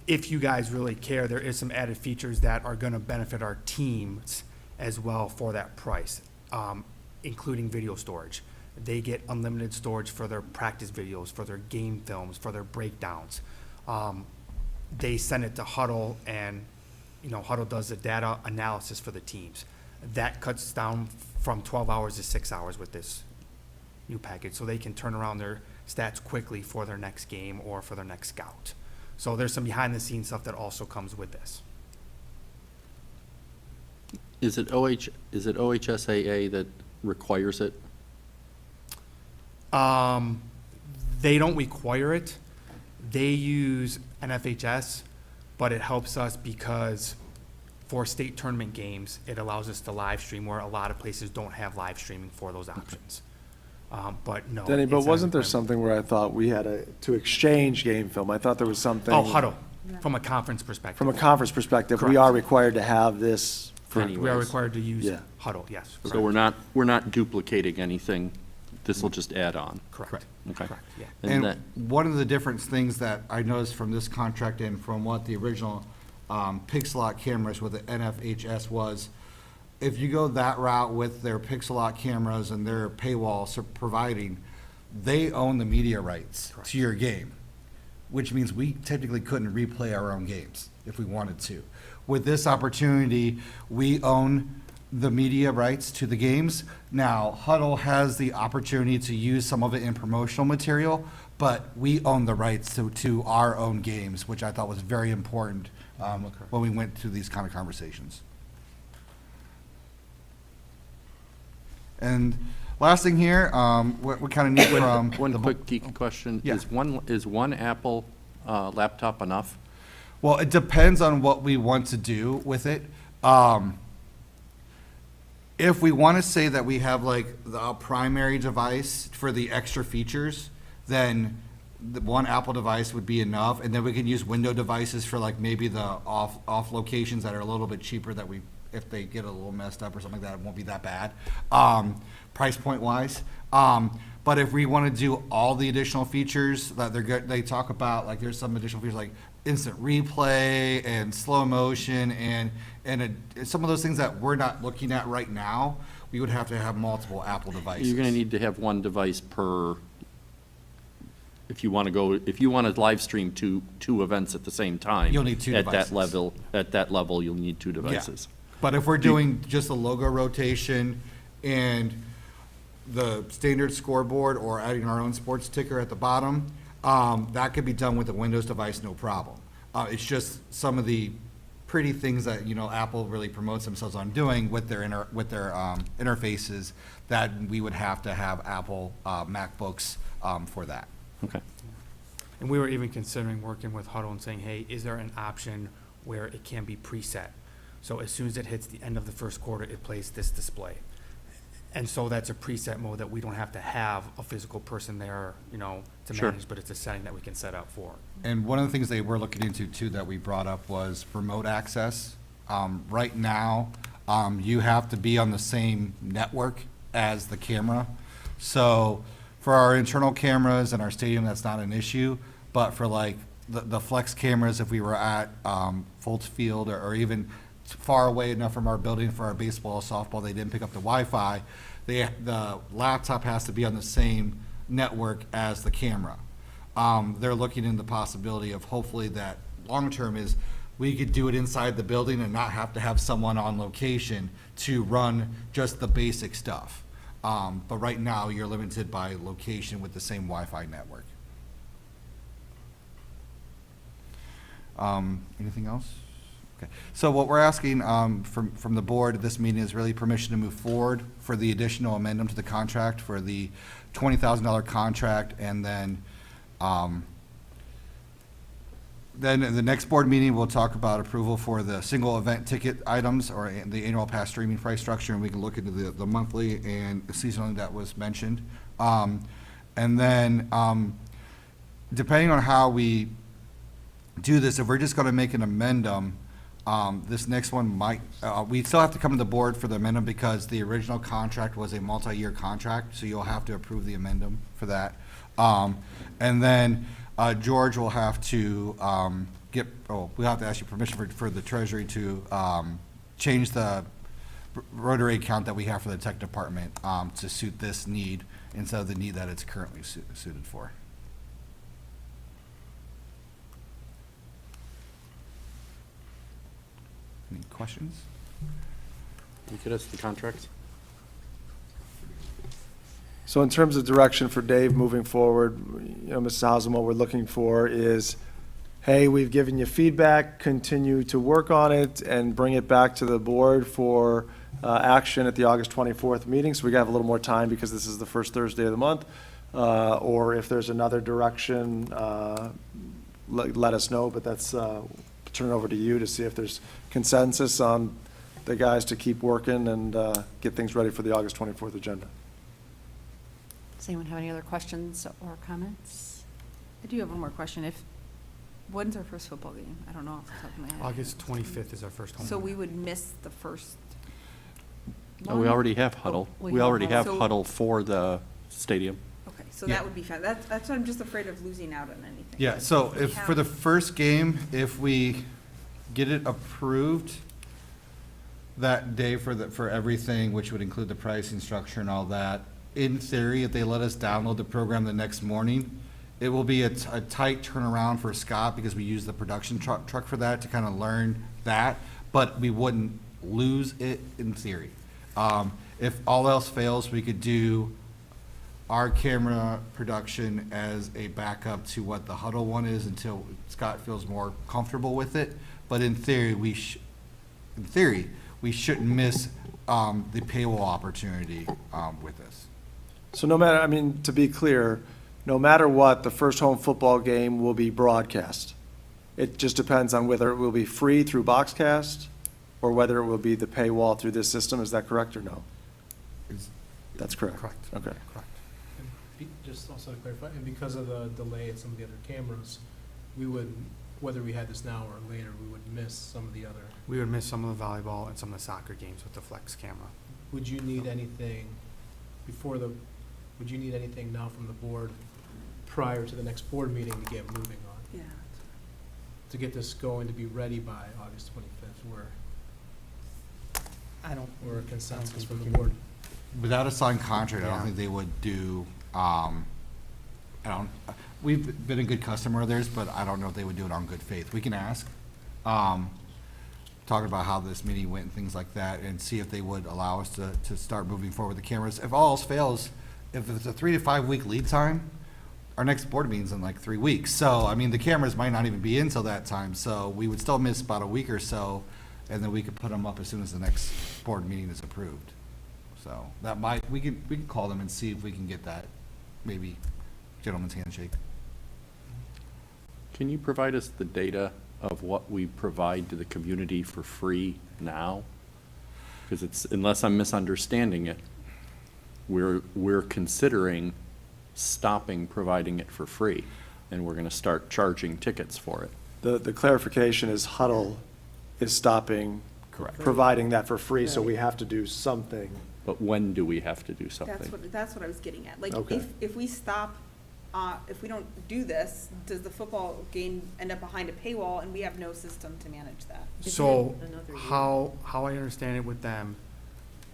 If you guys really care, there is some added features that are going to benefit our teams as well for that price, including video storage. They get unlimited storage for their practice videos, for their game films, for their breakdowns. They send it to Huddle, and Huddle does the data analysis for the teams. That cuts down from 12 hours to 6 hours with this new package, so they can turn around their stats quickly for their next game or for their next scout. So there's some behind-the-scenes stuff that also comes with this. Is it OHSAA that requires it? They don't require it. They use NFHS, but it helps us because for state tournament games, it allows us to live stream where a lot of places don't have live streaming for those options. But no. Denny, but it's not wasn't there required. something where I thought we had to exchange game film? I thought there was something. Oh, huddle, from a conference perspective. From a conference perspective, we Correct. are required to have this for. Correct. We are anyways. required to use Yeah. huddle, yes. So correct. we're not duplicating anything. This will just add on. Correct. Okay. Correct, yeah. And that, And one of the different things that I noticed from this contract and from what the original Pixelot cameras with the NFHS was, if you go that route with their Pixelot cameras and their paywall providing, they own the media rights Correct. to your game, which means we technically couldn't replay our own games if we wanted to. With this opportunity, we own the media rights to the games. Now, Huddle has the opportunity to use some of it in promotional material, but we own the rights to our own games, which I thought was very important when we went to these kind of conversations. And last thing here, what we kind of need from. one quick geek question. Yeah. Is one Apple laptop enough? Well, it depends on what we want to do with it. If we want to say that we have like the primary device for the extra features, then the one Apple device would be enough, and then we can use window devices for like maybe the off locations that are a little bit cheaper that if they get a little messed up or something like that, it won't be that bad, price point wise. But if we want to do all the additional features that they talk about, like there's some additional features like instant replay and slow motion and some of those things that we're not looking at right now, we would have to have multiple Apple devices. You're gonna need to have one device per, if you wanna live stream two events at the same time. You'll need two devices. At that level, you'll need two Yeah. devices. But if we're doing just a logo rotation and the standard scoreboard or adding our own sports ticker at the bottom, that could be done with a Windows device, no problem. It's just some of the pretty things that, Apple really promotes themselves on doing with their interfaces that we would have to have Apple MacBooks for that. Okay. And we were even considering working with Huddle and saying, hey, is there an option where it can be preset? So as soon as it hits the end of the first quarter, it plays this display. And so that's a preset mode that we don't have to have a physical person there, to Sure. manage, but it's a setting that we can set up for. And one of the things they were looking into too that we brought up was remote access. Right now, you have to be on the same network as the camera. So for our internal cameras and our stadium, that's not an issue. But for like the flex cameras, if we were at Fultz Field or even far away enough from our building for our baseball, softball, they didn't pick up the Wi-Fi. The laptop has to be on the same network as the camera. They're looking into the possibility of hopefully that long-term is we could do it inside the building and not have to have someone on location to run just the basic stuff. But right now, you're limited by location with the same Wi-Fi network. Anything else? Okay. So what we're asking from the board at this meeting is really permission to move forward for the additional amendment to the contract for the $20,000 contract, and then in the next board meeting, we'll talk about approval for the single event ticket items or the annual pass streaming price structure, and we can look into the monthly and seasonal that was mentioned. And then depending on how we do this, if we're just going to make an amendum, this next one might, we still have to come to the board for the amendment because the original contract was a multi-year contract, so you'll have to approve the amendum for that. And then George will have to we'll have to ask you permission for the Treasury to change the rotary account that we have for the tech department to suit this need instead of the need that it's currently suited for. Any questions? You get us the contracts? So in terms of direction for Dave moving forward, Mrs. Hausum, what we're looking for is hey, we've given you feedback, continue to work on it and bring it back to the board for action at the August 24th meeting. So we have a little more time because this is the first Thursday of the month. Or if there's another direction, let us know, but that's, turn it over to you to see if there's consensus on the guys to keep working and get things ready for the August 24th agenda. Does anyone have any other questions or comments? I do have one more question. When's our first football game? I don't know off the top of my head. August 25th is our first home. So game. we would miss the first Oh, we already have huddle. we We have already have huddle. huddle for the stadium. Okay, so Yeah. that would be fine. That's what I'm just afraid of losing out on anything. Yeah, so if, for the first game, if we get it approved that day for everything, which would include the pricing structure and all that, in theory, if they let us download the program the next morning, it will be a tight turnaround for Scott because we use the production truck for that to kind of learn that, but we wouldn't lose it in theory. If all else fails, we could do our camera production as a backup to what the huddle one is until Scott feels more comfortable with it. But in theory, we shouldn't miss the paywall opportunity with this. So no matter, I mean, to be clear, no matter what, the first home football game will be broadcast. It just depends on whether it will be free through Boxcast or whether it will be the paywall through this system. Is that correct or no? That's correct. Correct. Okay. Correct. Just also to clarify, and because of the delay in some of the other cameras, we would, whether we had this now or later, we would miss some of the other. We would miss some of the volleyball and some of the soccer games with the flex camera. Would you need anything would you need anything now from the board prior to the next board meeting to get moving on? Yeah. To get this going, to be ready by August 25th, I don't. or a consensus think from we the can- board? Without a signed contract, I don't Yeah. think they would do, we've been a good customer of theirs, but I don't know if they would do it on good faith. We can ask, talking about how this meeting went and things like that, and see if they would allow us to start moving forward with the cameras. If all else fails, if it's a 3 to 5 week lead time, our next board meeting's in like 3 weeks. So, I mean, the cameras might not even be in till that time, so we would still miss about a week or so, and then we could put them up as soon as the next board meeting is approved. So, that might, we could call them and see if we can get that, maybe gentleman's handshake. Can you provide us the data of what we provide to the community for free now? Because it's, unless I'm misunderstanding it, we're considering stopping providing it for free, and we're gonna start charging tickets for it. The clarification is Huddle is stopping Correct. providing that for free, so we have to do something. But when do we have to do something? That's what I was getting at. Like, Okay. if we stop, if we don't do this, does the football game end up behind a paywall and we have no system to manage that? It's So another year. how I understand it with them,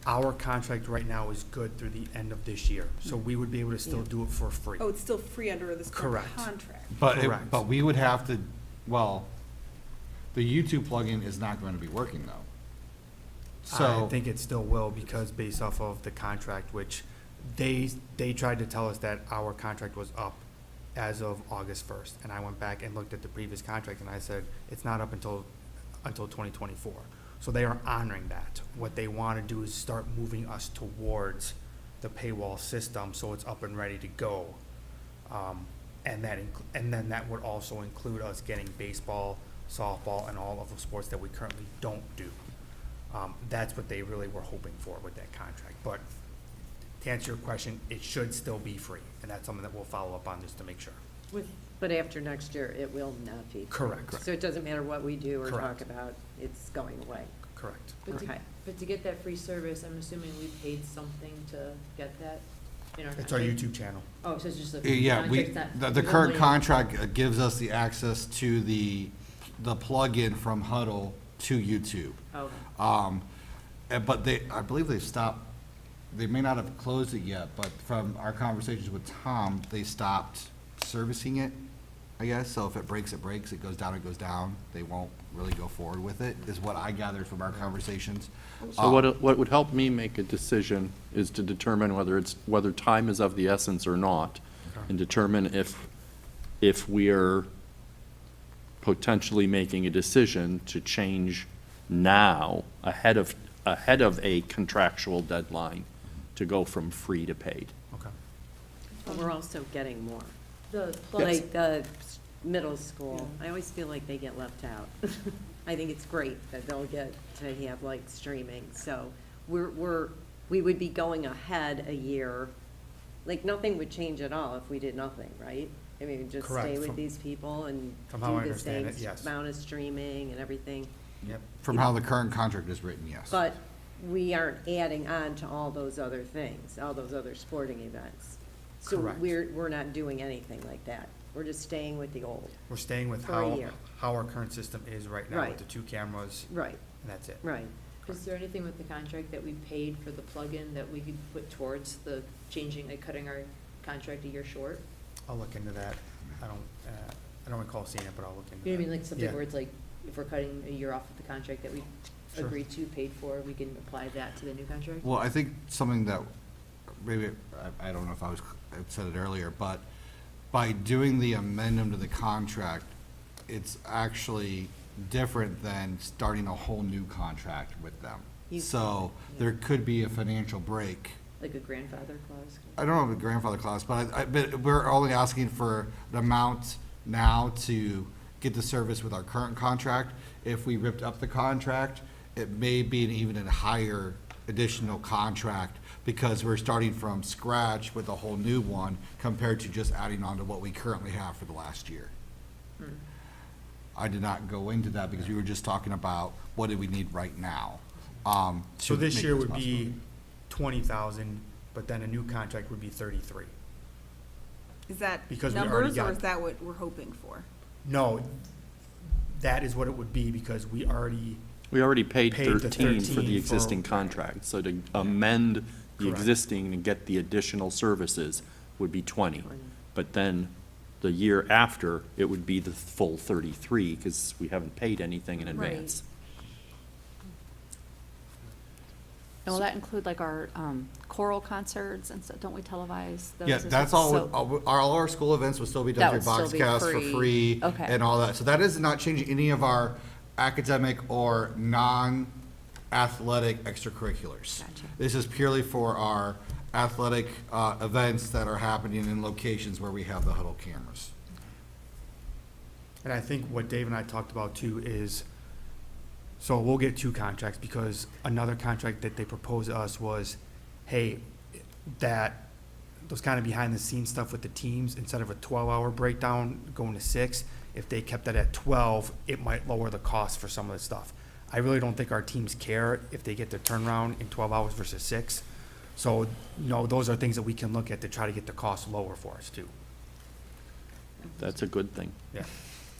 our contract right now is good through the end of this year. So we would be able to still Yeah. do it for free. Oh, it's still free under this current Correct. contract. Correct. But we would have to, well, the YouTube plugin is not going to be working though. So. I think it still will because based off of the contract, which they tried to tell us that our contract was up as of August 1st. And I went back and looked at the previous contract and I said, it's not up until 2024. So they are honoring that. What they want to do is start moving us towards the paywall system so it's up and ready to go. And then that would also include us getting baseball, softball, and all of the sports that we currently don't do. That's what they really were hoping for with that contract. But to answer your question, it should still be free, and that's something that we'll follow up on just to make sure. But after next year, it will not be. Correct. So it doesn't matter what we do or talk Correct. about, it's going away. Correct. Okay. But to get that free service, I'm assuming we paid something to get that in our It's our contract? YouTube channel. Oh, so it's just a. Yeah, contract's not- the we current only- contract gives us the access to the plugin from Huddle to YouTube. Okay. But I believe they've stopped, they may not have closed it yet, but from our conversations with Tom, they stopped servicing it, I guess. So if it breaks, it breaks, it goes down. They won't really go forward with it, is what I gathered from our conversations. So what would help me make a decision is to determine whether time is of the essence or not, Okay. and determine if we are potentially making a decision to change now, ahead of a contractual deadline, to go from free to paid. Okay. But we're also getting more. The Like the middle school, I always feel like they get left out. I think it's great that they'll get to have like streaming, so we would be going ahead a year. Like, nothing would change at all if we did nothing, right? I mean, we'd just Correct. stay with From- these people and from how I do the same understand it, yes. amount of streaming and everything. Yep. From how the current contract is written, yes. But we aren't adding on to all those other things, all those other sporting events. So Correct. we're not doing anything like that. We're just staying with the old. We're staying with For a year. how our current system is right now Right. with the 2 cameras, Right, and that's it. right. Is there anything with the contract that we paid for the plug-in that we could put towards the changing, like cutting our contract a year short? I'll look into that. I don't recall seeing it, but I'll look into that. You know what I mean, like something Yeah. where it's like, if we're cutting a year off of the contract that we Sure. agreed to, paid for, we can apply that to the new contract? Well, I think something that, maybe, I don't know if I said it earlier, but by doing the amendment to the contract, it's actually different than starting a whole new contract with them. You- So there could be a financial break. Like a grandfather clause? I don't know if a grandfather clause, but we're only asking for the amount now to get the service with our current contract. If we ripped up the contract, it may be even a higher additional contract because we're starting from scratch with a whole new one compared to just adding on to what we currently have for the last year. I did not go into that because we were just talking about what do we need right now. So to this make year this would be possible. 20,000, but then a new contract would be 33. Is that Because we already numbers, or got- is that what we're hoping for? No, that is what it would be because we already, We already paid Paid the 13 for 13 the for- existing contract, so to amend the Correct. existing and get the additional services would be 20. But then the year after, it would be the full 33, because we haven't paid anything in Right. advance. And will that include like our choral concerts and stuff? Don't we televise those? Yeah, as that's well? all, So- all our school events will still be That done through would still be Boxcast for free. free Okay. and all that. So that is not changing any of our academic or non-athletic extracurriculars. Gotcha. This is purely for our athletic events that are happening in locations where we have the huddle cameras. and I think what Dave and I talked about too is, so we'll get 2 contracts because another contract that they proposed to us was, hey, that, those kind of behind the scenes stuff with the teams, instead of a 12-hour breakdown going to 6, if they kept that at 12, it might lower the cost for some of the stuff. I really don't think our teams care if they get their turnaround in 12 hours versus 6. So, those are things that we can look at to try to get the cost lower for us too. That's a good thing. Yeah.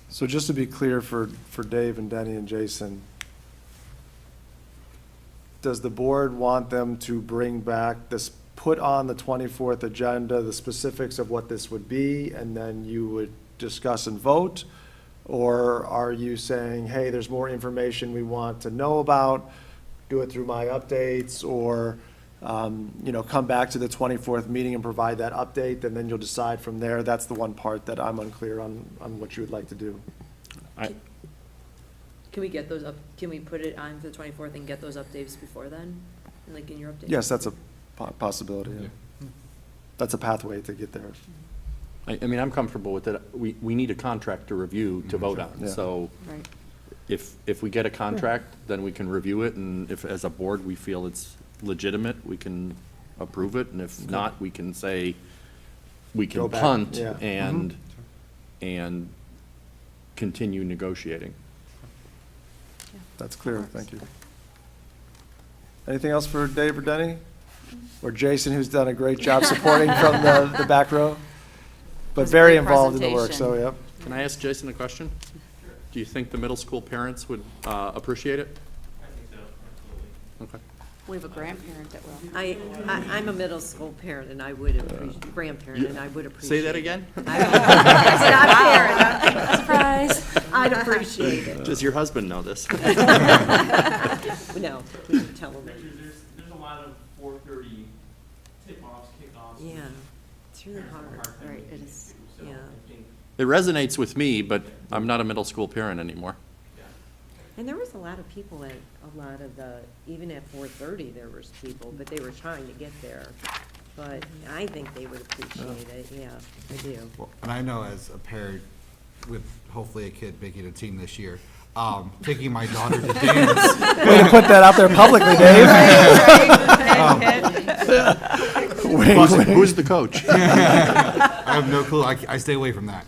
So just to be clear for Dave and Denny and Jason, does the board want them to bring back this, put on the 24th agenda, the specifics of what this would be, and then you would discuss and vote? Or are you saying, hey, there's more information we want to know about, do it through my updates, or, come back to the 24th meeting and provide that update, and then you'll decide from there? That's the one part that I'm unclear on what you would like to do. Can we get those up, can we put it on for the 24th and get those updates before then? Like in your update? Yes, that's a possibility, yeah. That's a pathway to get there. I mean, I'm comfortable with it. We need a contract to review, to vote on. Yeah. So Right. if we get a contract, then we can review it, and if, as a board, we feel it's legitimate, we can approve it, and if not, we can say, we Go can back, punt yeah. and continue negotiating. That's clear, thank you. Anything else for Dave or Denny? Or Jason, who's done a great job supporting from the back row? But was a very great involved in the work, so, presentation. yep. Can I ask Jason a question? Do you think the middle school parents would appreciate it? I think so, absolutely. Okay. We have a grandparent that will. I'm a middle school parent and I would appreciate, grandparent, and I would appreciate Say that it. again? I said, I'm a parent. Surprise. I'd appreciate it. Does your husband know this? No, we can tell them. There's a lot of 4:30 tip-offs, kickoffs. Yeah, it's really hard. time Right, to it get is. to, So Yeah. I think It resonates with me, but I'm not a middle school parent anymore. And there was a lot of people at a lot of the, even at 4:30, there was people, but they were trying to get there. But I think they would appreciate it, yeah, I do. Well, and I know as a parent with hopefully a kid making a team this year, taking my daughter to dance. Way to put that out there publicly, Dave. Wink, wink. Who's the coach? I have no clue. I stay away from that.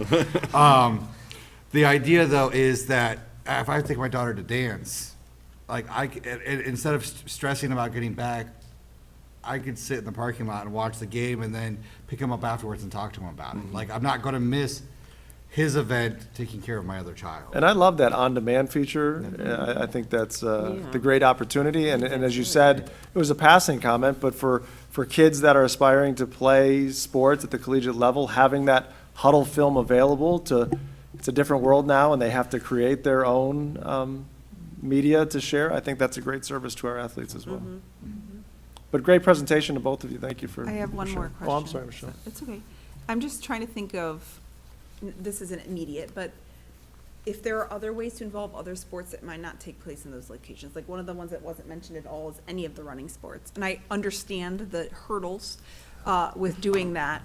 The idea, though, is that if I take my daughter to dance, like instead of stressing about getting back, I could sit in the parking lot and watch the game and then pick him up afterwards and talk to him about it. Like, I'm not going to miss his event taking care of my other child. And I love that on-demand feature. I think that's the great opportunity. And as you said, it was a passing comment, but for kids that are aspiring to play sports at the collegiate level, having that huddle film available it's a different world now, and they have to create their own media to share. I think that's a great service to our athletes as well. But great presentation to both of you. Thank you for I have one sharing. more question. Oh, I'm sorry, Michelle. It's okay. I'm just trying to think of, this isn't immediate, but if there are other ways to involve other sports that might not take place in those locations. Like one of the ones that wasn't mentioned at all is any of the running sports. And I understand the hurdles with doing that.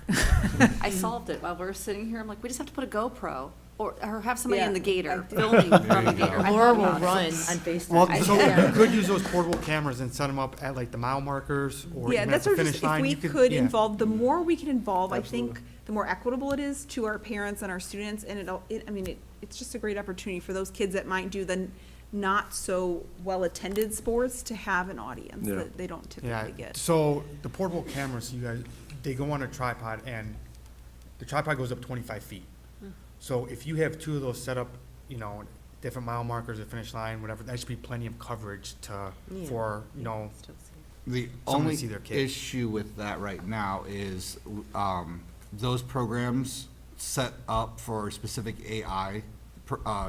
I solved it while we were sitting here. I'm like, we just have to put a GoPro or have somebody in the Yeah, gator I- filming from the gator. I Laura thought will about it. run on FaceTime. Well, so you could use those portable cameras and set them up at like the mile markers or Yeah, even at that's the what I'm finish just, line. if we You could yeah. involve, the more we can involve, I think, Absolutely. the more equitable it is to our parents and our students, and it's just a great opportunity for those kids that might do the not so well-attended sports to have an audience Yeah. that they don't Yeah, typically get. so the portable cameras, you guys, they go on a tripod and the tripod goes up 25 feet. So if you have two of those set up, you know, different mile markers, the finish line, whatever, that should be plenty of coverage Yeah. for, you know, Still see. The Someone only to see their kid. issue with that right now is those programs set up for specific AI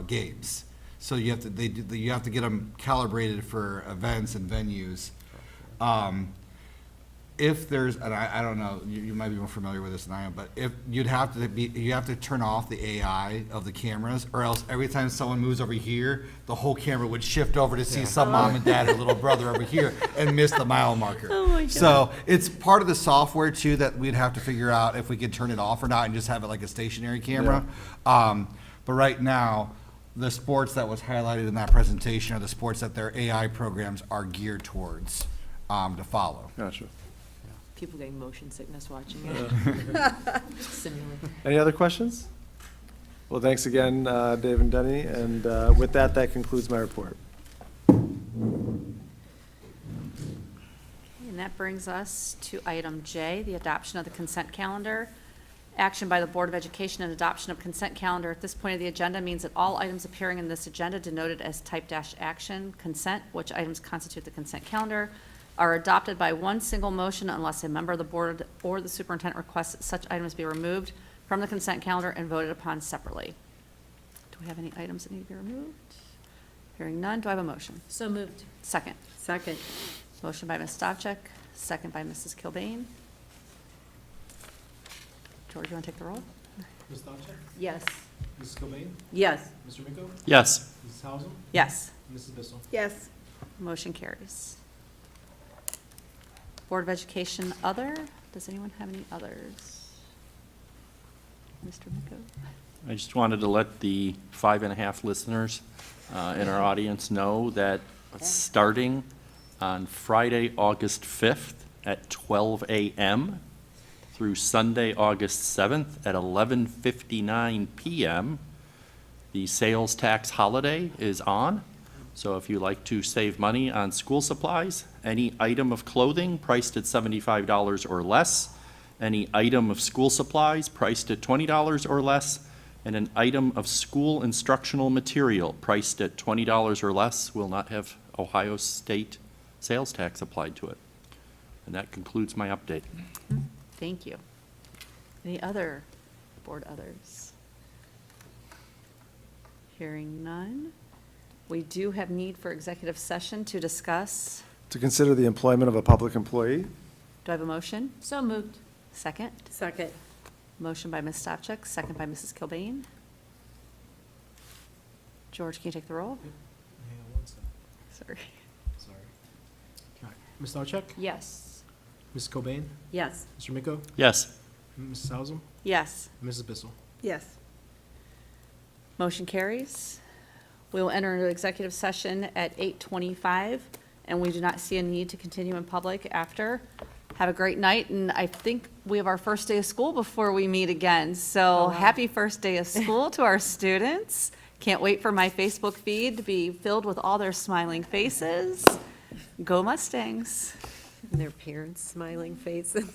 games. So you have to you have to get them calibrated for events and venues. If there's, and I don't know, you might be more familiar with this than I am, but if you have to turn off the AI of the cameras, or else every time someone moves over here, the whole camera would shift over to see some mom and dad or little brother over here and miss the mile marker. Oh my God. So it's part of the software too that we'd have to figure out if we could turn it off or not and just have it like a stationary camera. But right now, the sports that was highlighted in that presentation are the sports that their AI programs are geared towards to follow. Gotcha. People getting motion sickness watching it. Simulate. Any other questions? Well, thanks again, Dave and Denny, and with that, that concludes my report. And that brings us to item J, the adoption of the consent calendar. Action by the Board of Education and adoption of consent calendar at this point of the agenda means that all items appearing in this agenda denoted as type dash action consent, which items constitute the consent calendar, are adopted by one single motion unless a member of the board or the superintendent requests that such items be removed from the consent calendar and voted upon separately. Do we have any items that need to be removed? Hearing none, do I have a motion? So moved. Second. Second. Motion by Ms. Stavcek, second by Mrs. Kilbane. George, you want to take the roll? Ms. Stavcek? Yes. Mrs. Cobain? Yes. Mr. Miko? Yes. Mrs. Hausum? Yes. Mrs. Bissell? Yes. Motion carries. Board of Education, other? Does anyone have any others? Mr. Miko? I just wanted to let the 5.5 listeners in our audience know that starting on Friday, August 5th at 12 a.m. through Sunday, August 7th at 11:59 p.m., the sales tax holiday is on. So if you like to save money on school supplies, any item of clothing priced at $75 or less, any item of school supplies priced at $20 or less, and an item of school instructional material priced at $20 or less will not have Ohio State sales tax applied to it. And that concludes my update. Thank you. Any other board others? Hearing none. We do have need for executive session to discuss. To consider the employment of a public employee, Do I have a motion? So moved. Second? Second. Motion by Ms. Stavcek, second by Mrs. Kilbane. George, can you take the roll? Hang on one second. Sorry. Sorry. All right. Ms. Stavcek? Yes. Ms. Cobain? Yes. Mr. Miko? Yes. Mrs. Hausum? Yes. Mrs. Bissell? Yes. Motion carries. We will enter into executive session at 8:25, and we do not see a need to continue in public after. Have a great night, and I think we have our first day of school before we meet again. So happy first day of school to our students. Can't wait for my Facebook feed to be filled with all their smiling faces. Go Mustangs. And their parents' smiling faces.